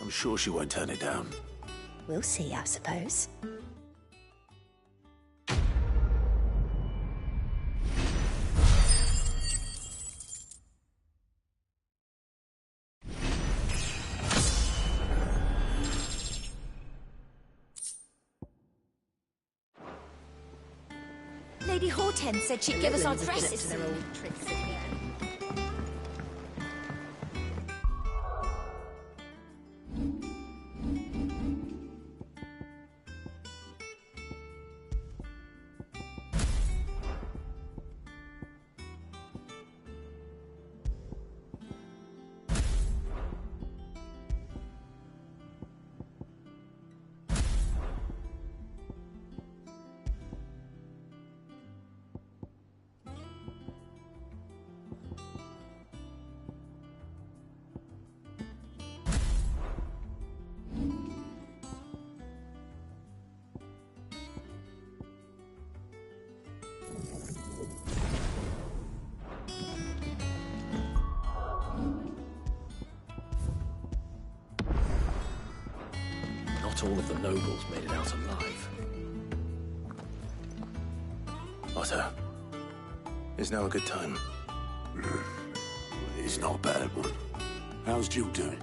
I'm sure she won't turn it down. We'll see, I suppose. Lady Hortense said she'd give us our dresses. To their old tricks again. Not all of the nobles made it out alive. Otto, is now a good time? It's not a bad one. How's Jill doing?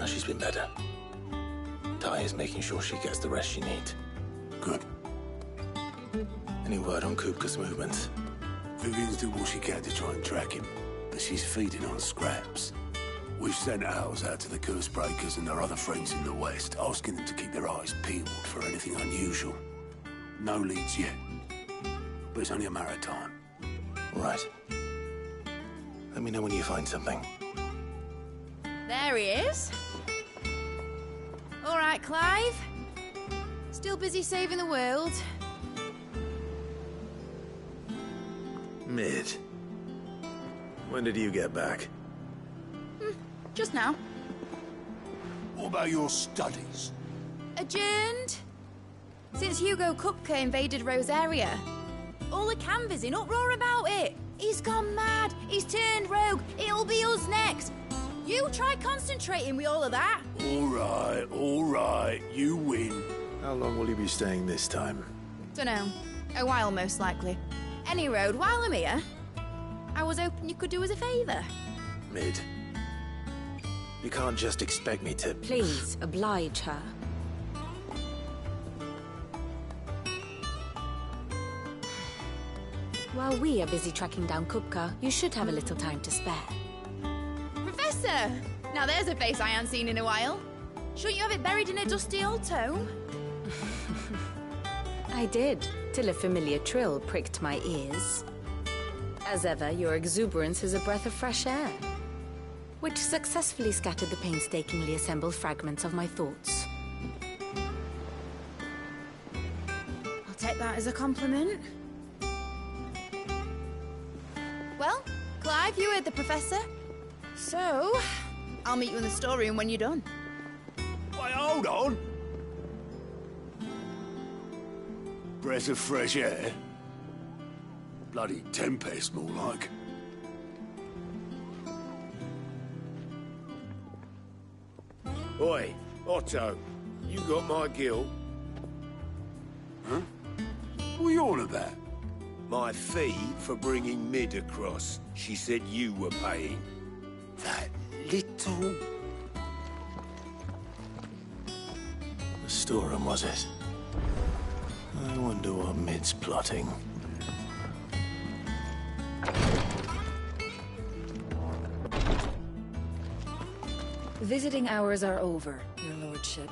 She's been better. Ty is making sure she gets the rest she needs. Good. Any word on Kupka's movements? Vivian's doing what she can to try and track him, but she's feeding on scraps. We've sent ours out to the Cursebreakers and their other friends in the West, asking them to keep their eyes peeled for anything unusual. No leads yet, but it's only a matter of time. Right. Let me know when you find something. There he is. All right, Clive. Still busy saving the world? Mid. When did you get back? Just now. What about your studies? Adjourned. Since Hugo Kupka invaded Rosaria. All the canvas in uproar about it. He's gone mad. He's turned rogue. It'll be us next. You try concentrating with all of that. All right. You win. How long will you be staying this time? Dunno. A while, most likely. Any road, while I'm here, I was hoping you could do us a favour. Mid. You can't just expect me to... Please, oblige her. While we are busy tracking down Kupka, you should have a little time to spare. Professor! Now there's a face I haven't seen in a while. Shouldn't you have it buried in a dusty old tome? I did, till a familiar trill pricked my ears. As ever, your exuberance is a breath of fresh air, which successfully scattered the painstakingly assembled fragments of my thoughts. I'll take that as a compliment. Well, Clive, you heard the Professor. So, I'll meet you in the storeroom when you're done. Wait, hold on. Breath of fresh air? Bloody tempest, more like. Oi, Otto, you got my guilt. Huh? What are you on about? My fee for bringing Mid across. She said you were paying. That little... The storeroom, was it? I wonder what Mid's plotting. Visiting hours are over, your lordship.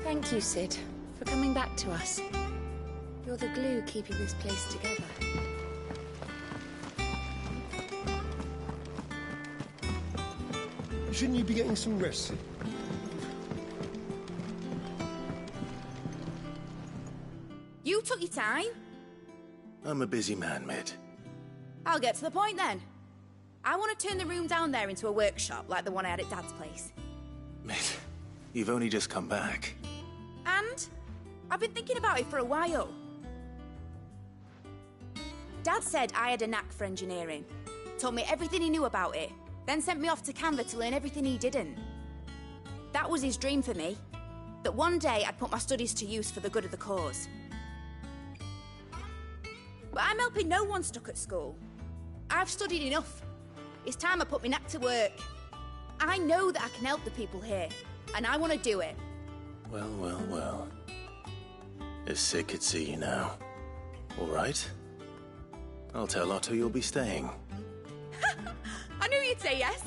Thank you, Sid, for coming back to us. You're the glue keeping this place together. Shouldn't you be getting some rest, Sid? You took your time. I'm a busy man, Mid. I'll get to the point then. I want to turn the room down there into a workshop like the one I had at Dad's place. Mid, you've only just come back. And I've been thinking about it for a while. Dad said I had a knack for engineering. Told me everything he knew about it. Then sent me off to Canva to learn everything he didn't. That was his dream for me. That one day I'd put my studies to use for the good of the cause. But I'm helping no one stuck at school. I've studied enough. It's time I put my knack to work. I know that I can help the people here, and I want to do it. Well, well, well. If Sid could see you now. All right? I'll tell Otto you'll be staying. I knew you'd say yes.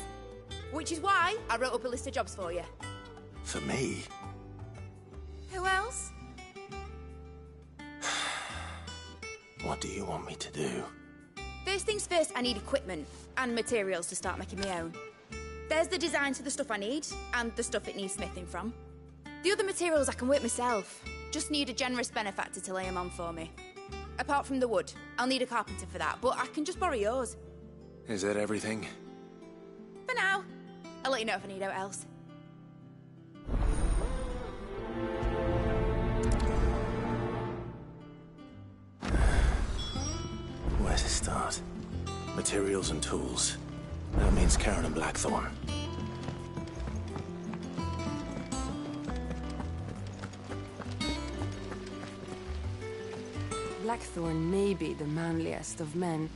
Which is why I wrote up a list of jobs for you. For me? Who else? What do you want me to do? First things first, I need equipment and materials to start making my own. There's the designs for the stuff I need, and the stuff it needs smithing from. The other materials I can work myself. Just need a generous benefactor to lay them on for me. Apart from the wood, I'll need a carpenter for that, but I can just borrow yours. Is that everything? For now. I'll let you know if I need out else. Where to start? Materials and tools. That means Karen and Blackthorn. Blackthorn may be the manliest of men,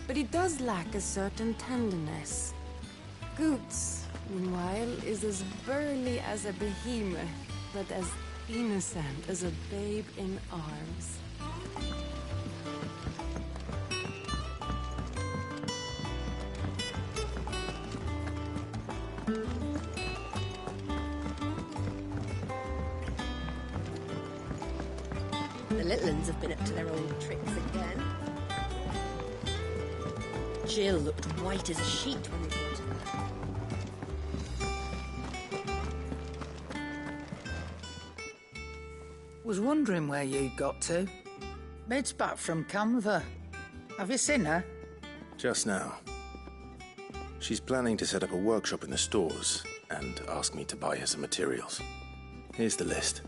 but he does lack a certain tenderness. Goots, meanwhile, is as burly as a behemoth, but as innocent as a babe in arms. The little uns have been up to their old tricks again. Jill looked white as a sheet when we brought her back. Was wondering where you got to. Mid's back from Canva. Have you seen her? Just now. She's planning to set up a workshop in the stores and ask me to buy her some materials. Here's the list.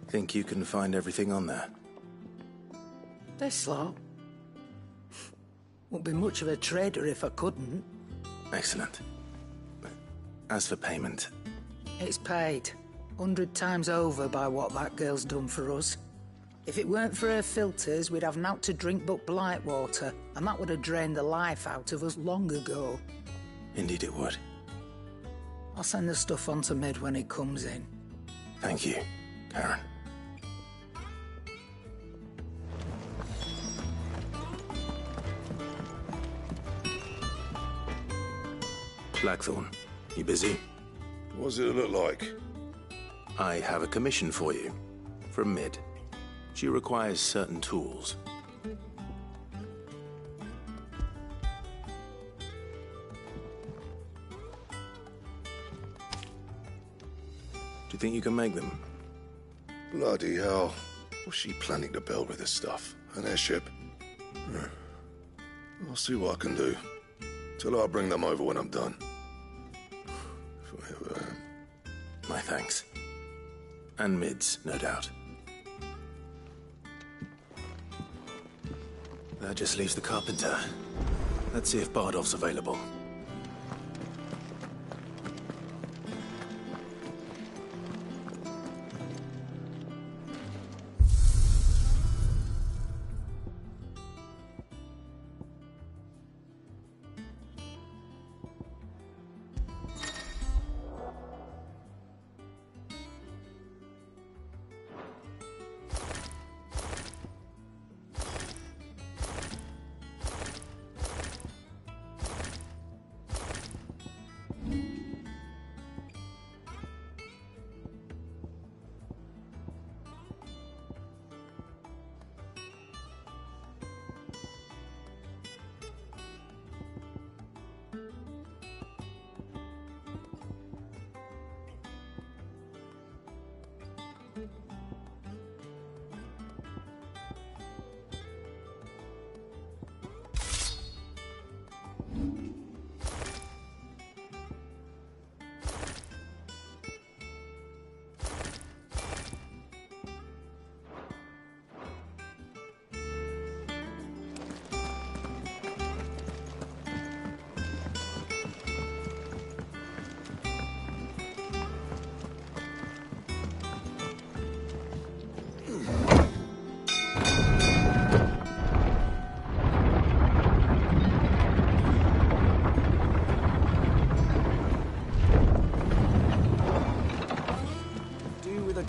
Think you can find everything on there? This lot. Wouldn't be much of a trader if I couldn't. Excellent. As for payment... It's paid. 100 times over by what that girl's done for us. If it weren't for her filters, we'd have naught to drink but blight water, and that would have drained the life out of us long ago. Indeed it would. I'll send the stuff on to Mid when it comes in. Thank you, Karen. Blackthorn, you busy? What does it look like? I have a commission for you. From Mid. She requires certain tools. Do you think you can make them? Bloody hell. What's she planning to build with this stuff? An airship? I'll see what I can do. Tell her I'll bring them over when I'm done. My thanks. And Mid's, no doubt. That just leaves the carpenter. Let's see if Bardolph's available.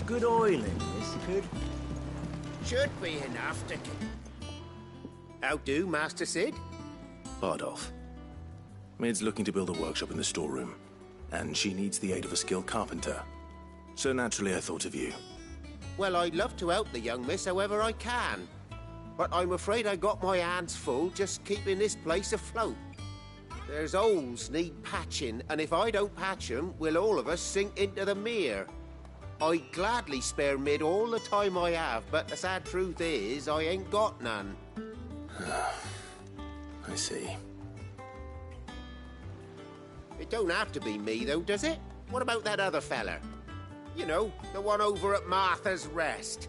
Good oil in this, could... Should be enough to... How do, Master Sid? Bardolph. Mid's looking to build a workshop in the storeroom, and she needs the aid of a skilled carpenter. So naturally I thought of you. Well, I'd love to help the young miss however I can. But I'm afraid I got my hands full just keeping this place afloat. There's holes need patching, and if I don't patch them, will all of us sink into the mere. I'd gladly spare Mid all the time I have, but the sad truth is, I ain't got none. I see. It don't have to be me, though, does it? What about that other fella? You know, the one over at Martha's Rest.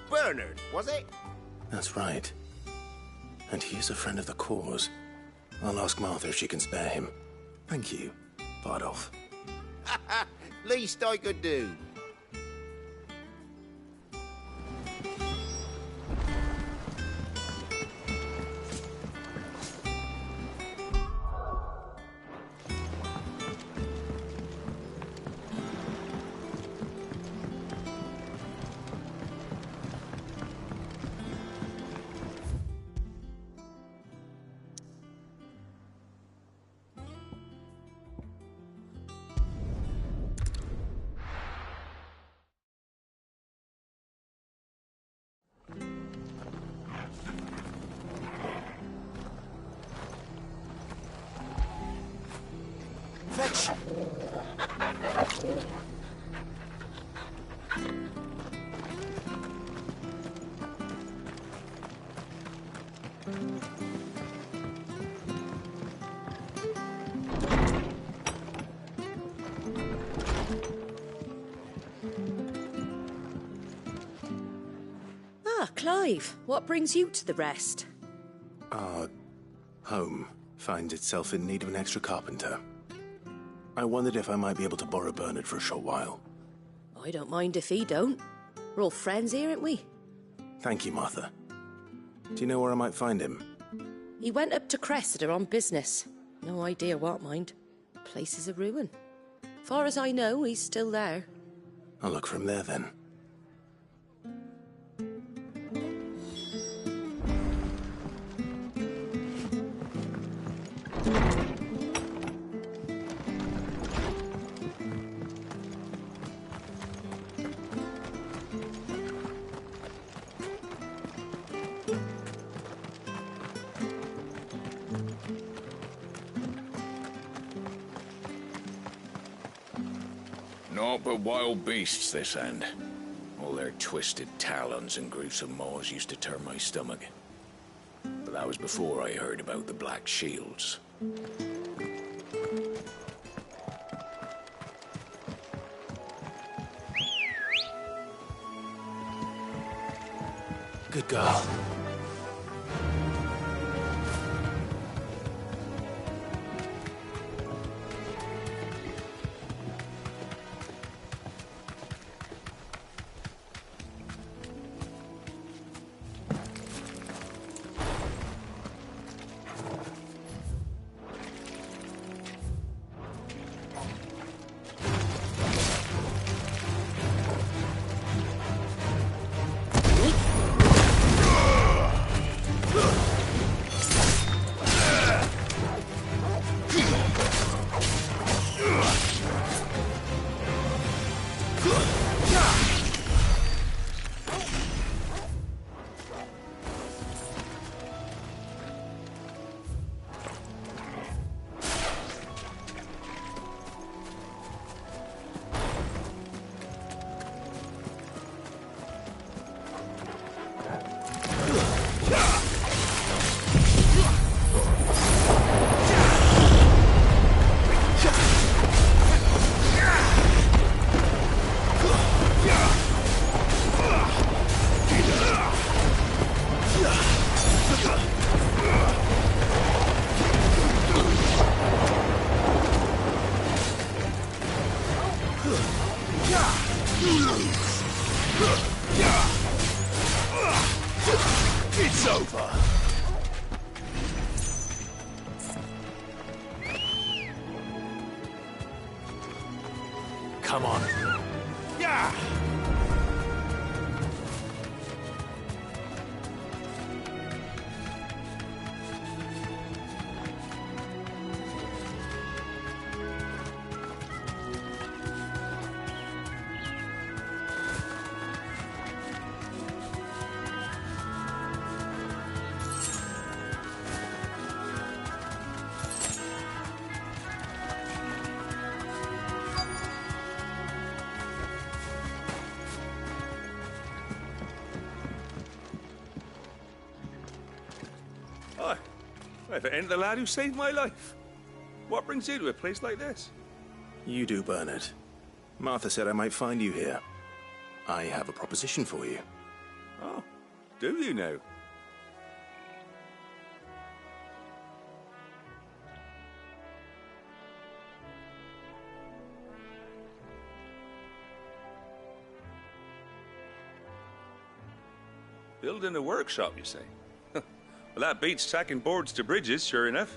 Bernard, was it? That's right. And he is a friend of the cause. I'll ask Martha if she can spare him. Thank you, Bardolph. Least I could do. Fetch! Ah, Clive, what brings you to the rest? Our home finds itself in need of an extra carpenter. I wondered if I might be able to borrow Bernard for a short while. I don't mind if he don't. We're all friends here, aren't we? Thank you, Martha. Do you know where I might find him? He went up to Cressida on business. No idea what, mind. Place is a ruin. Far as I know, he's still there. I'll look for him there, then. Naught but wild beasts, this end. All their twisted talons and gruesome maws used to turn my stomach. But that was before I heard about the Black Shields. Good girl. It's over. Come on. Yeah! If it ain't the lad who saved my life. What brings you to a place like this? You do, Bernard. Martha said I might find you here. I have a proposition for you. Oh, do you now? Building a workshop, you say? Well, that beats tacking boards to bridges, sure enough.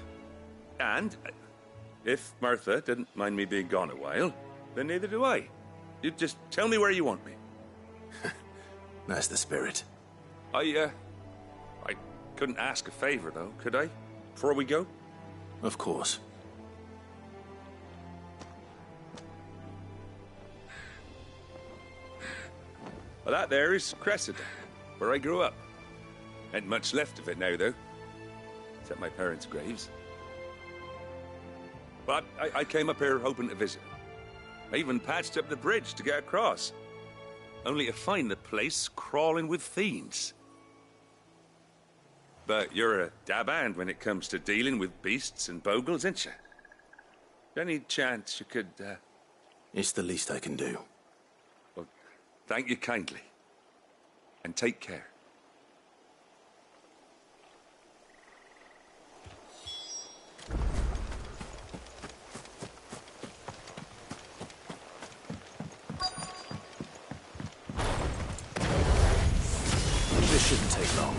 And if Martha didn't mind me being gone a while, then neither do I. You just tell me where you want me. That's the spirit. I couldn't ask a favor, though, could I? Before we go? Of course. Well, that there is Cressida, where I grew up. Ain't much left of it now, though. Except my parents' graves. But I came up here hoping to visit. I even patched up the bridge to get across. Only to find the place crawling with fiends. But you're a dab hand when it comes to dealing with beasts and bogles, ain't you? Any chance you could, It's the least I can do. Well, thank you kindly. And take care. This shouldn't take long.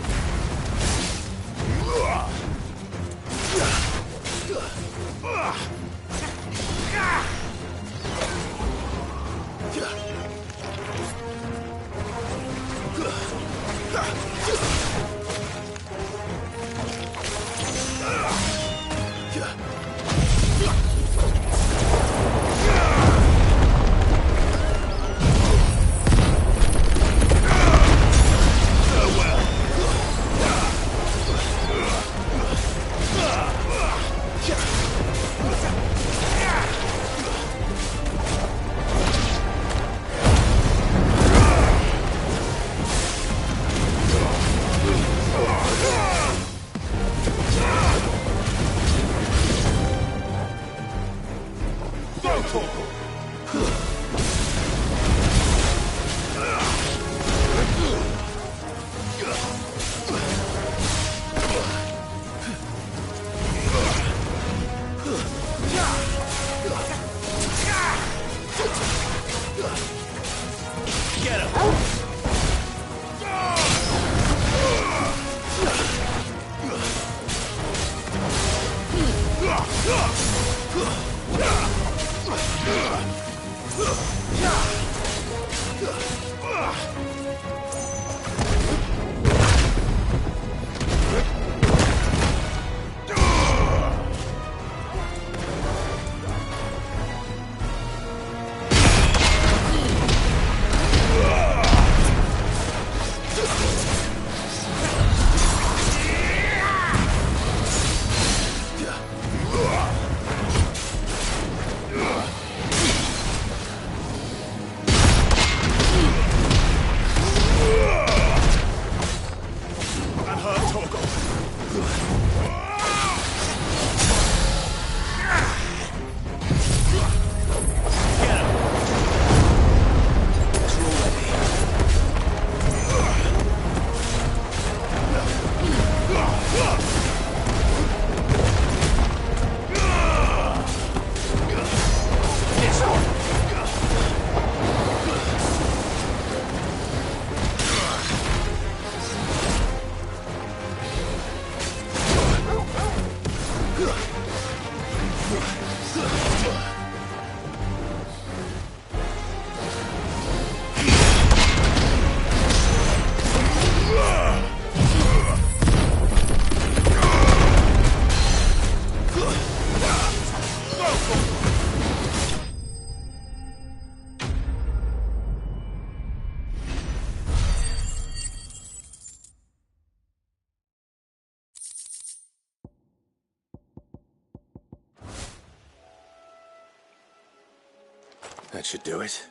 That should do it.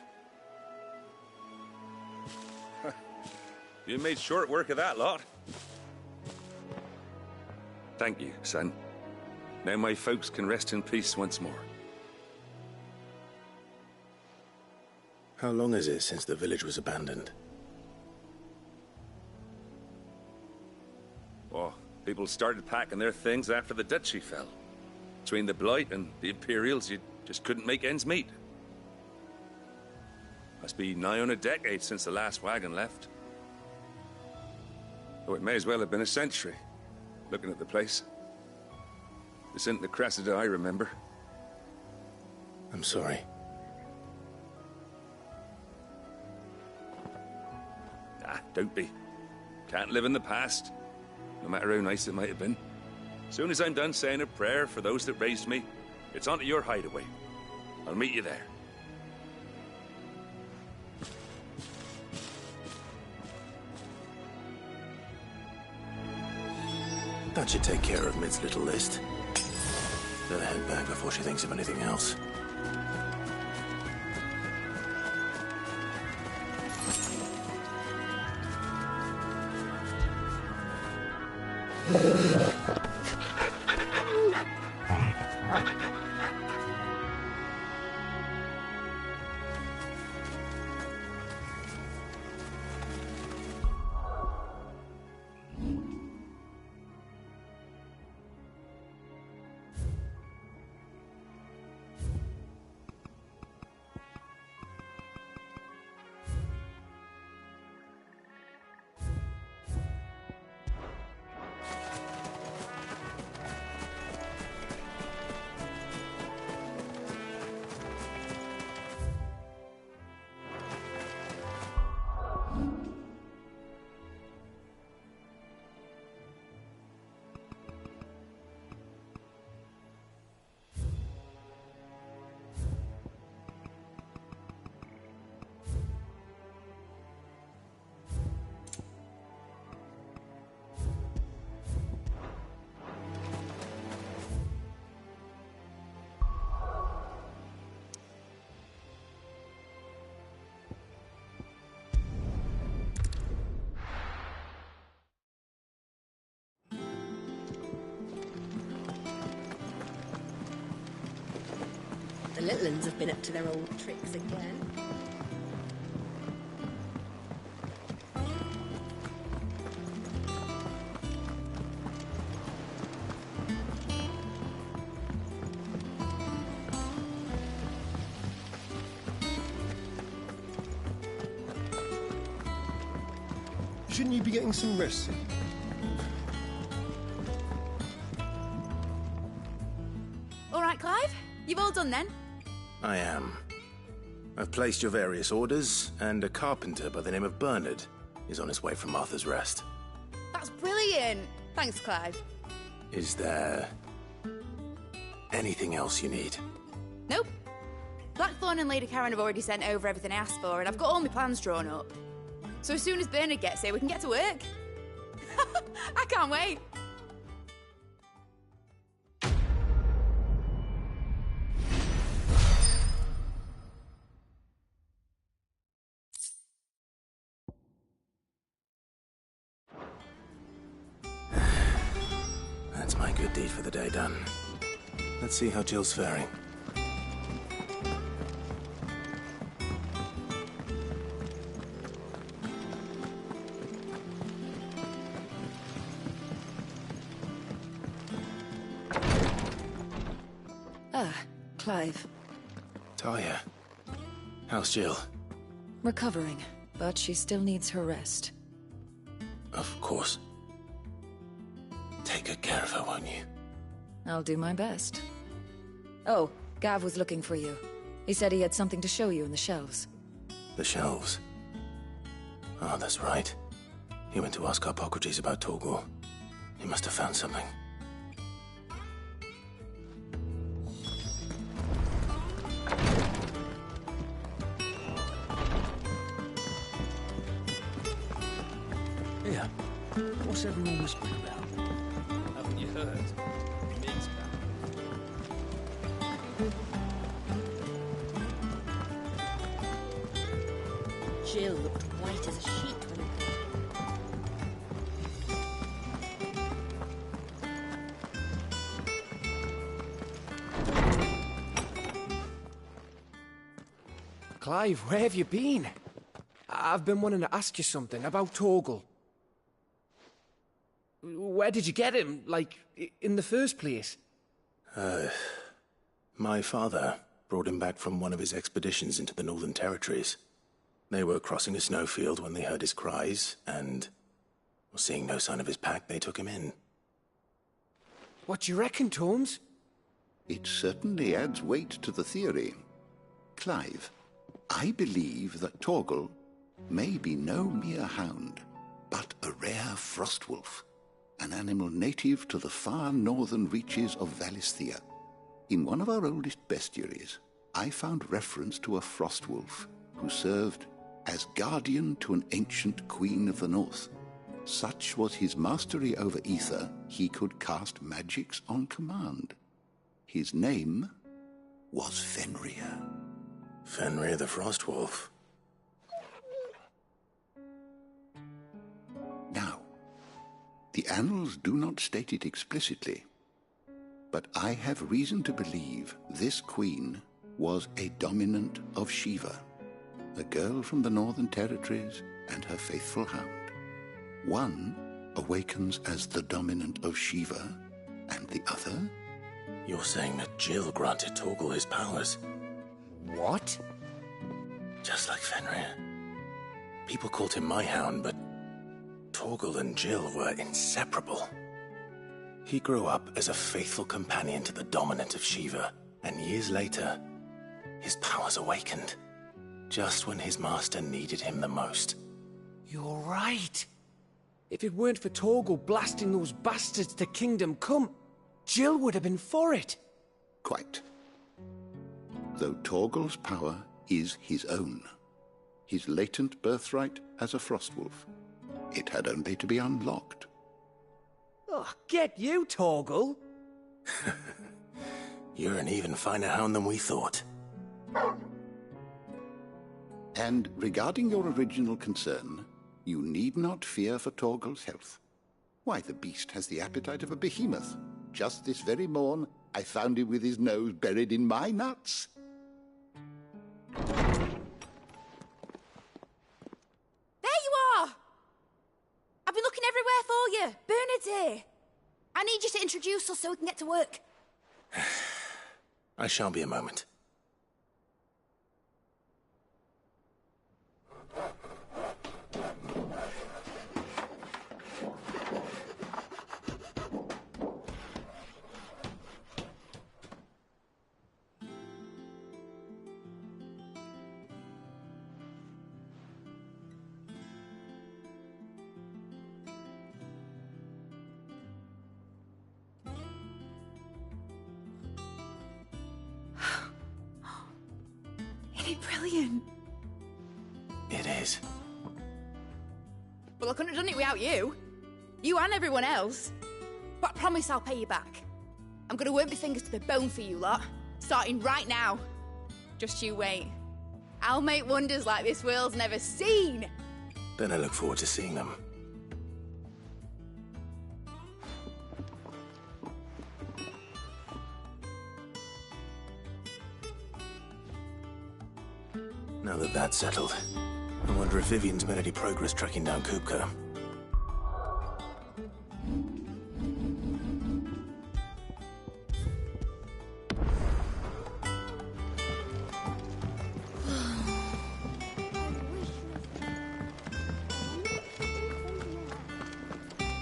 You made short work of that lot. Thank you, son. Now my folks can rest in peace once more. How long is it since the village was abandoned? Oh, people started packing their things after the duchy fell. Between the Blight and the Imperials, you just couldn't make ends meet. Must be nigh on a decade since the last wagon left. Oh, it may as well have been a century, looking at the place. This isn't the Cressida I remember. I'm sorry. Ah, don't be. Can't live in the past, no matter how nice it might have been. Soon as I'm done saying a prayer for those that raised me, it's on to your hideaway. I'll meet you there. That should take care of Mid's little list. Better head back before she thinks of anything else. The little uns have been up to their old tricks again. Shouldn't you be getting some rest? All right, Clive? You've all done then? I am. I've placed your various orders, and a carpenter by the name of Bernard is on his way from Arthur's Rest. That's brilliant. Thanks, Clive. Is there anything else you need? Nope. Blackthorn and Lady Karen have already sent over everything I asked for, and I've got all my plans drawn up. So as soon as Bernard gets here, we can get to work. I can't wait. That's my good deed for the day done. Let's see how Jill's faring. Ah, Clive. Talia, how's Jill? Recovering, but she still needs her rest. Of course. Take good care of her, won't you? I'll do my best. Oh, Gav was looking for you. He said he had something to show you in the shelves. The shelves? Oh, that's right. He went to ask Harpocrates about Torgor. He must have found something. Yeah. What's everyone whispering about? Haven't you heard? Mid's back. Jill looked white as a sheet when Clive, where have you been? I've been wanting to ask you something about Torgal. Where did you get him, like, in the first place? My father brought him back from one of his expeditions into the Northern Territories. They were crossing a snowfield when they heard his cries, and, seeing no sign of his pack, they took him in. What do you reckon, Tomes? It certainly adds weight to the theory. Clive, I believe that Torgal may be no mere hound, but a rare frostwolf, an animal native to the far northern reaches of Valisthea. In one of our oldest bestiaries, I found reference to a frostwolf who served as guardian to an ancient queen of the north. Such was his mastery over ether, he could cast magics on command. His name was Fenrir. Fenrir the Frostwolf. Now, the annals do not state it explicitly, but I have reason to believe this queen was a dominant of Shiva, a girl from the Northern Territories and her faithful hound. One awakens as the dominant of Shiva, and the other? You're saying that Jill granted Torgal his powers? What? Just like Fenrir. People called him my hound, but Torgal and Jill were inseparable. He grew up as a faithful companion to the dominant of Shiva, and years later, his powers awakened, just when his master needed him the most. You're right. If it weren't for Torgal blasting those bastards to Kingdom Come, Jill would have been for it. Quite. Though Torgal's power is his own, his latent birthright as a Frostwolf, it had only to be unlocked. Oh, get you, Torgal! You're an even finer hound than we thought. And regarding your original concern, you need not fear for Torgal's health. Why, the beast has the appetite of a behemoth. Just this very morn, I found him with his nose buried in my nuts. There you are! I've been looking everywhere for you. Bernard's here. I need you to introduce us so we can get to work. I shall be a moment. Brilliant. It is. Well, I couldn't have done it without you. You and everyone else. But I promise I'll pay you back. I'm gonna work my fingers to the bone for you lot, starting right now. Just you wait. I'll make wonders like this world's never seen. Then I look forward to seeing them. Now that that's settled, I wonder if Vivian's made any progress tracking down Kupka.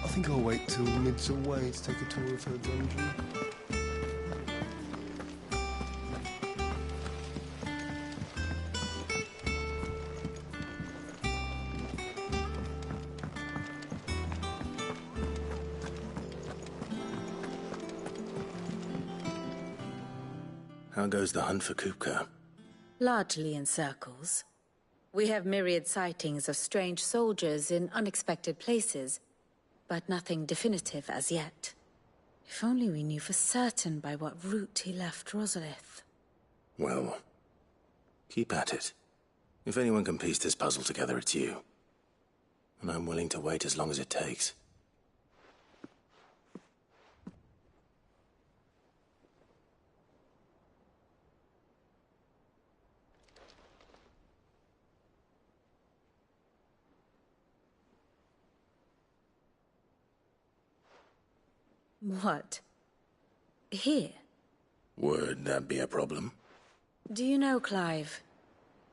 I think I'll wait till Mid's away to take a tour of her dungeon. How goes the hunt for Kupka? Largely in circles. We have myriad sightings of strange soldiers in unexpected places, but nothing definitive as yet. If only we knew for certain by what route he left Rosalith. Well, keep at it. If anyone can piece this puzzle together, it's you. And I'm willing to wait as long as it takes. What? Here? Would that be a problem? Do you know, Clive?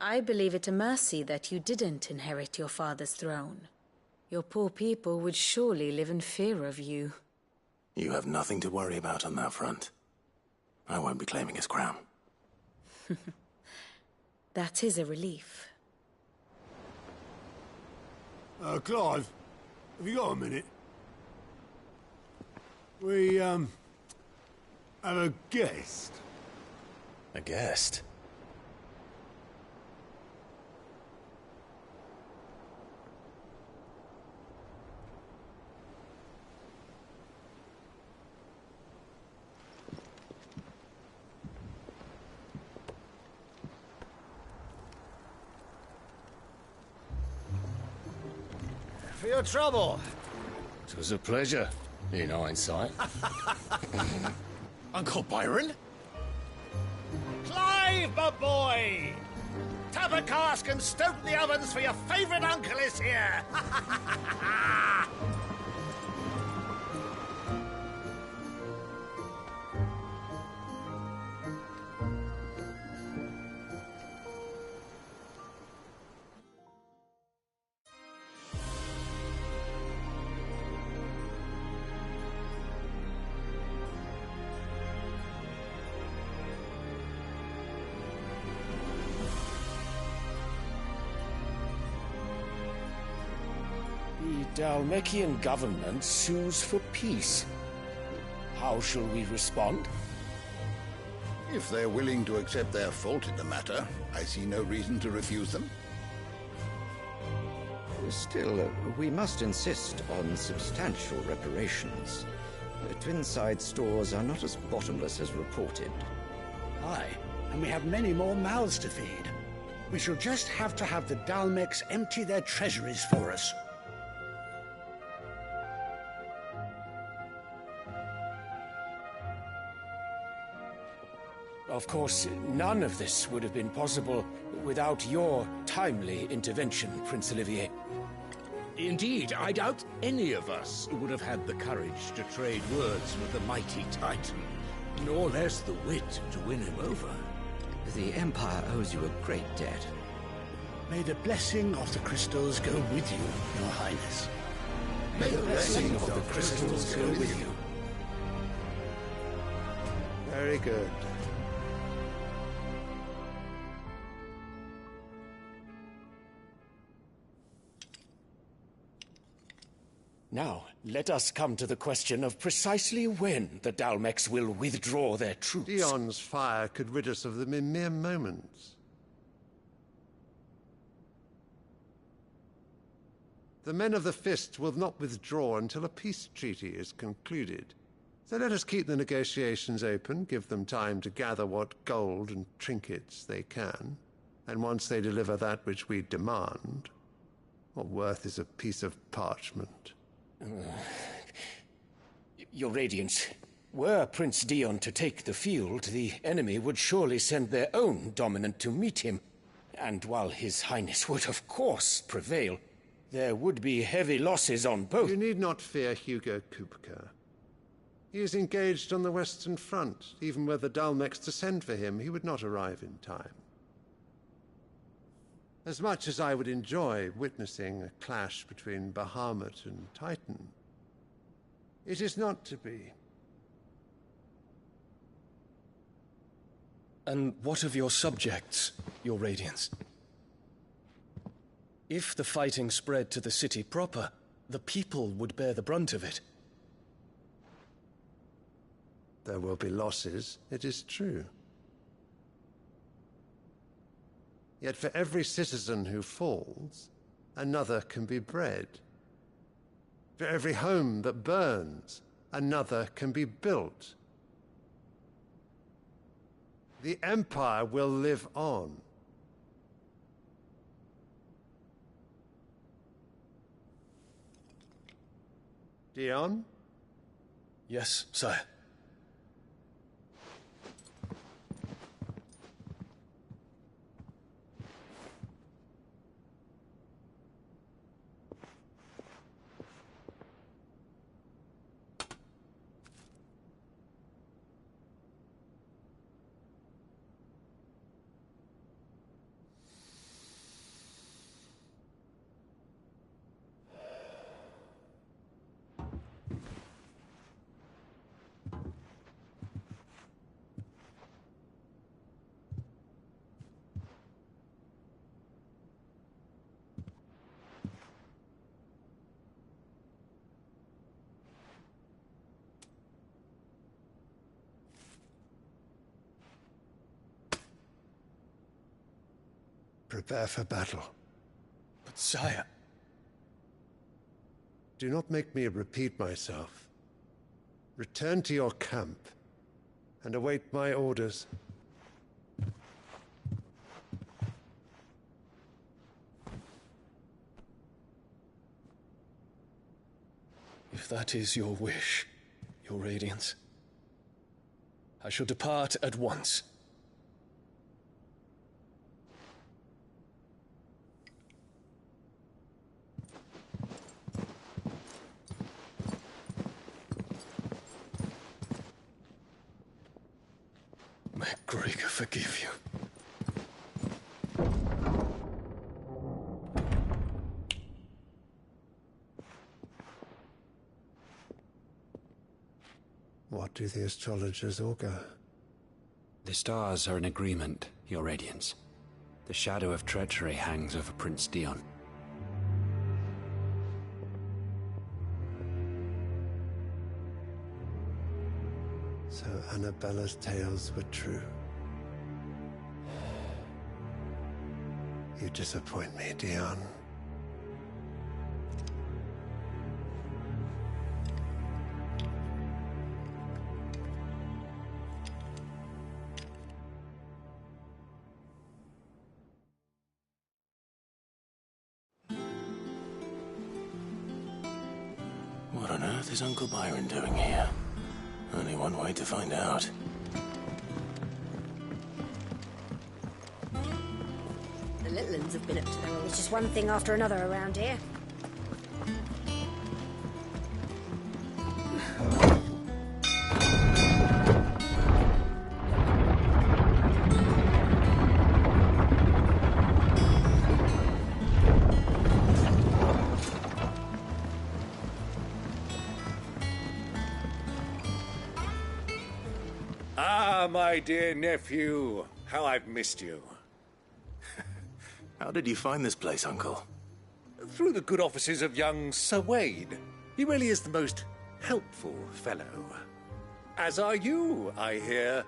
I believe it a mercy that you didn't inherit your father's throne. Your poor people would surely live in fear of you. You have nothing to worry about on that front. I won't be claiming his crown. That is a relief. Clive, have you got a minute? We, have a guest. A guest? your trouble. It was a pleasure, in hindsight. Uncle Byron? Clive, my boy! Tap a cask and stoke the ovens, for your favourite uncle is here! The Dalmekian government sues for peace. How shall we respond? If they're willing to accept their fault in the matter, I see no reason to refuse them. Still, we must insist on substantial reparations. Twinside stores are not as bottomless as reported. Aye, and we have many more mouths to feed. We shall just have to have the Dalmeks empty their treasuries for us. Of course, none of this would have been possible without your timely intervention, Prince Olivier. Indeed, I doubt any of us would have had the courage to trade words with the mighty Titan, nor less the wit to win him over. The Empire owes you a great debt. May the blessing of the crystals go with you, Your Highness. May the blessing of the crystals go with you. Very good. Now, let us come to the question of precisely when the Dalmeks will withdraw their troops. Dion's fire could rid us of them in mere moments. The men of the Fist will not withdraw until a peace treaty is concluded. So let us keep the negotiations open, give them time to gather what gold and trinkets they can, and once they deliver that which we demand, what worth is a piece of parchment? Your Radiance, were Prince Dion to take the field, the enemy would surely send their own dominant to meet him. And while His Highness would of course prevail, there would be heavy losses on both. You need not fear Hugo Kupka. He is engaged on the Western Front. Even were the Dalmeks to send for him, he would not arrive in time. As much as I would enjoy witnessing a clash between Bahamut and Titan, it is not to be. And what of your subjects, Your Radiance? If the fighting spread to the city proper, the people would bear the brunt of it. There will be losses, it is true. Yet for every citizen who falls, another can be bred. For every home that burns, another can be built. The Empire will live on. Dion? Yes, sire. Prepare for battle. But sire... Do not make me repeat myself. Return to your camp and await my orders. that is your wish, Your Radiance, I shall depart at once. May Gregor forgive you. What do the astrologers augur? The stars are in agreement, Your Radiance. The shadow of treachery hangs over Prince Dion. So Annabella's tales were true. You disappoint me, Dion. What on earth is Uncle Byron doing here? Only one way to find out. The little ones have been up to their old. It's just one thing after another around here. Ah, my dear nephew. How I've missed you. How did you find this place, Uncle? Through the good offices of young Sir Wade. He really is the most helpful fellow. As are you, I hear.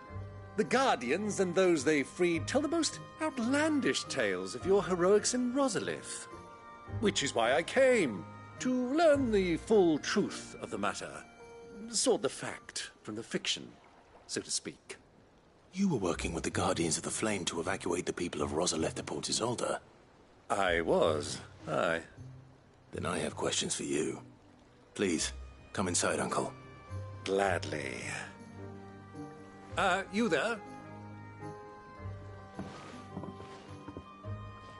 The Guardians and those they freed tell the most outlandish tales of your heroics in Rosalith. Which is why I came, to learn the full truth of the matter. Sort the fact from the fiction, so to speak. You were working with the Guardians of the Flame to evacuate the people of Rosalith to Port Isolde. I was, aye. Then I have questions for you. Please, come inside, Uncle. Gladly. You there?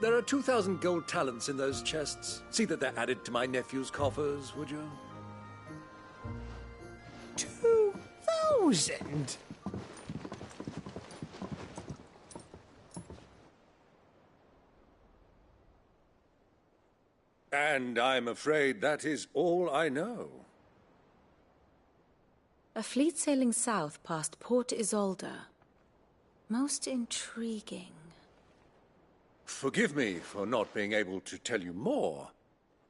There are 2,000 gold talents in those chests. See that they're added to my nephew's coffers, would you? 2,000? And I'm afraid that is all I know. A fleet sailing south past Port Isolde. Most intriguing. Forgive me for not being able to tell you more.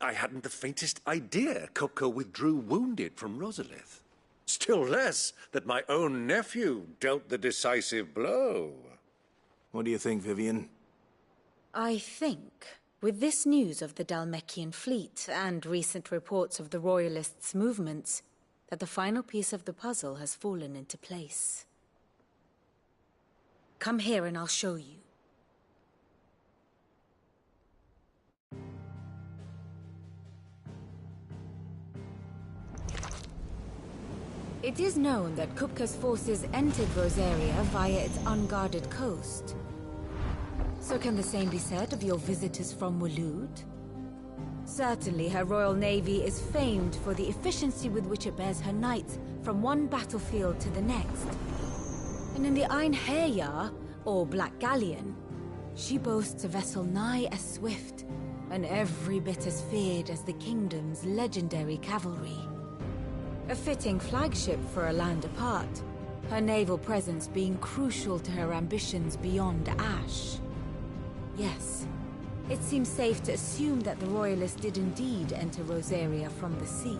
I hadn't the faintest idea Kupka withdrew wounded from Rosalith. Still less that my own nephew dealt the decisive blow. What do you think, Vivian? I think, with this news of the Dhalmekian fleet and recent reports of the Royalists' movements, that the final piece of the puzzle has fallen into place. Come here and I'll show you. It is known that Kupka's forces entered Rosaria via its unguarded coast. So can the same be said of your visitors from Waloed? Certainly her Royal Navy is famed for the efficiency with which it bears her knights from one battlefield to the next. And in the Einherjar, or Black Galleon, she boasts a vessel nigh as swift, and every bit as feared as the kingdom's legendary cavalry. A fitting flagship for a land apart, her naval presence being crucial to her ambitions beyond Ash. Yes, it seems safe to assume that the Royalists did indeed enter Rosaria from the sea.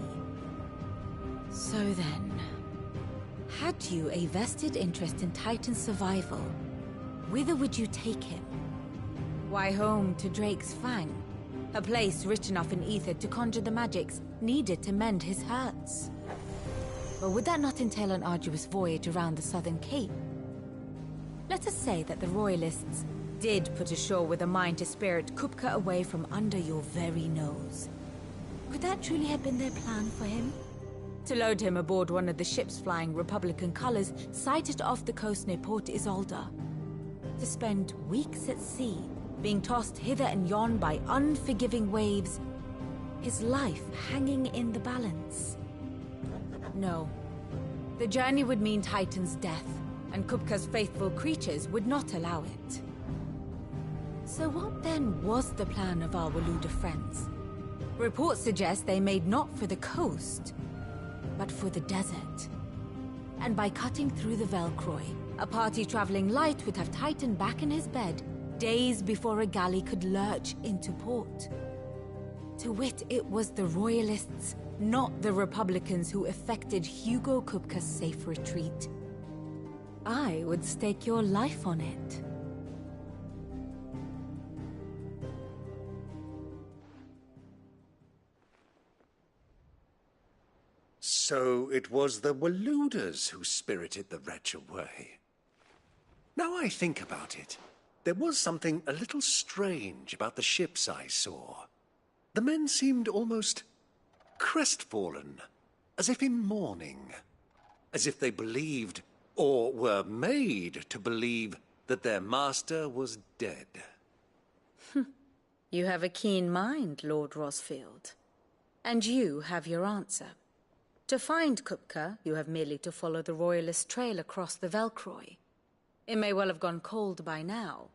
So then, had you a vested interest in Titan's survival, whither would you take him? Why, home to Drake's Fang, a place rich enough in ether to conjure the magics needed to mend his hurts. Or would that not entail an arduous voyage around the southern cape? Let us say that the Royalists did put ashore with a mind to spirit Kupka away from under your very nose. Could that truly have been their plan for him? to load him aboard one of the ships flying Republican colors sighted off the coast near Port Isolde. To spend weeks at sea, being tossed hither and yon by unforgiving waves, his life hanging in the balance. No. The journey would mean Titan's death, and Kupka's faithful creatures would not allow it. So what then was the plan of our Waluda friends? Reports suggest they made not for the coast, but for the desert. And by cutting through the Velcroy, a party traveling light would have Titan back in his bed days before a galley could lurch into port. To wit, it was the Royalists, not the Republicans, who effected Hugo Kupka's safe retreat. I would stake your life on it. So it was the Waludas who spirited the wretch away. Now I think about it, there was something a little strange about the ships I saw. The men seemed almost crestfallen, as if in mourning, as if they believed, or were made to believe, that their master was dead. You have a keen mind, Lord Rosfield. And you have your answer. To find Kupka, you have merely to follow the Royalist trail across the Velcroy. It may well have gone cold by now,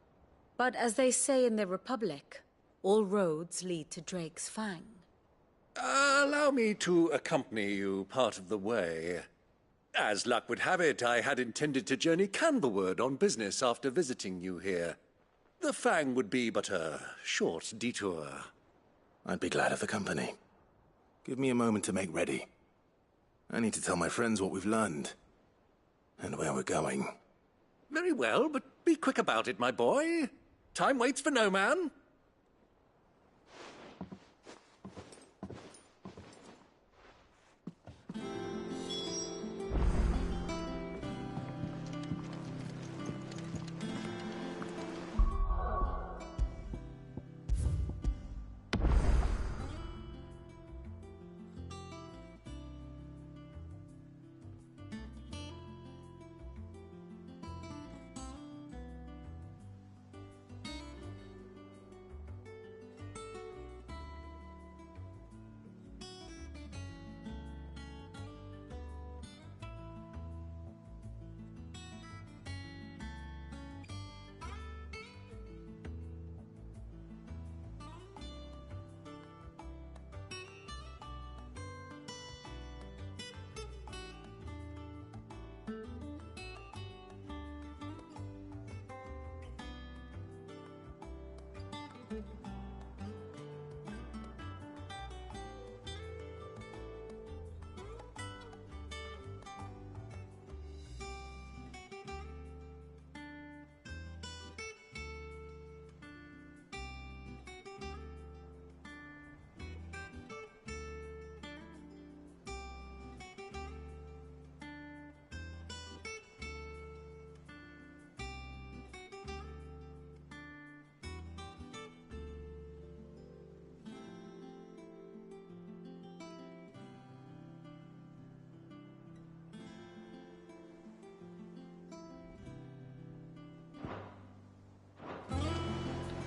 but as they say in the Republic, all roads lead to Drake's Fang. Allow me to accompany you part of the way. As luck would have it, I had intended to journey Canberward on business after visiting you here. The Fang would be but a short detour. I'd be glad of the company. Give me a moment to make ready. I need to tell my friends what we've learned, and where we're going. Very well, but be quick about it, my boy. Time waits for no man.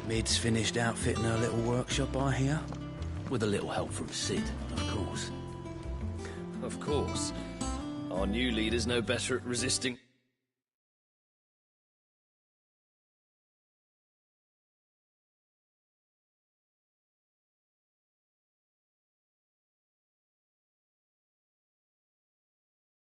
Mid's finished outfitting her little workshop, I hear. With a little help from Sid, of course. Of course. Our new leader's no better at resisting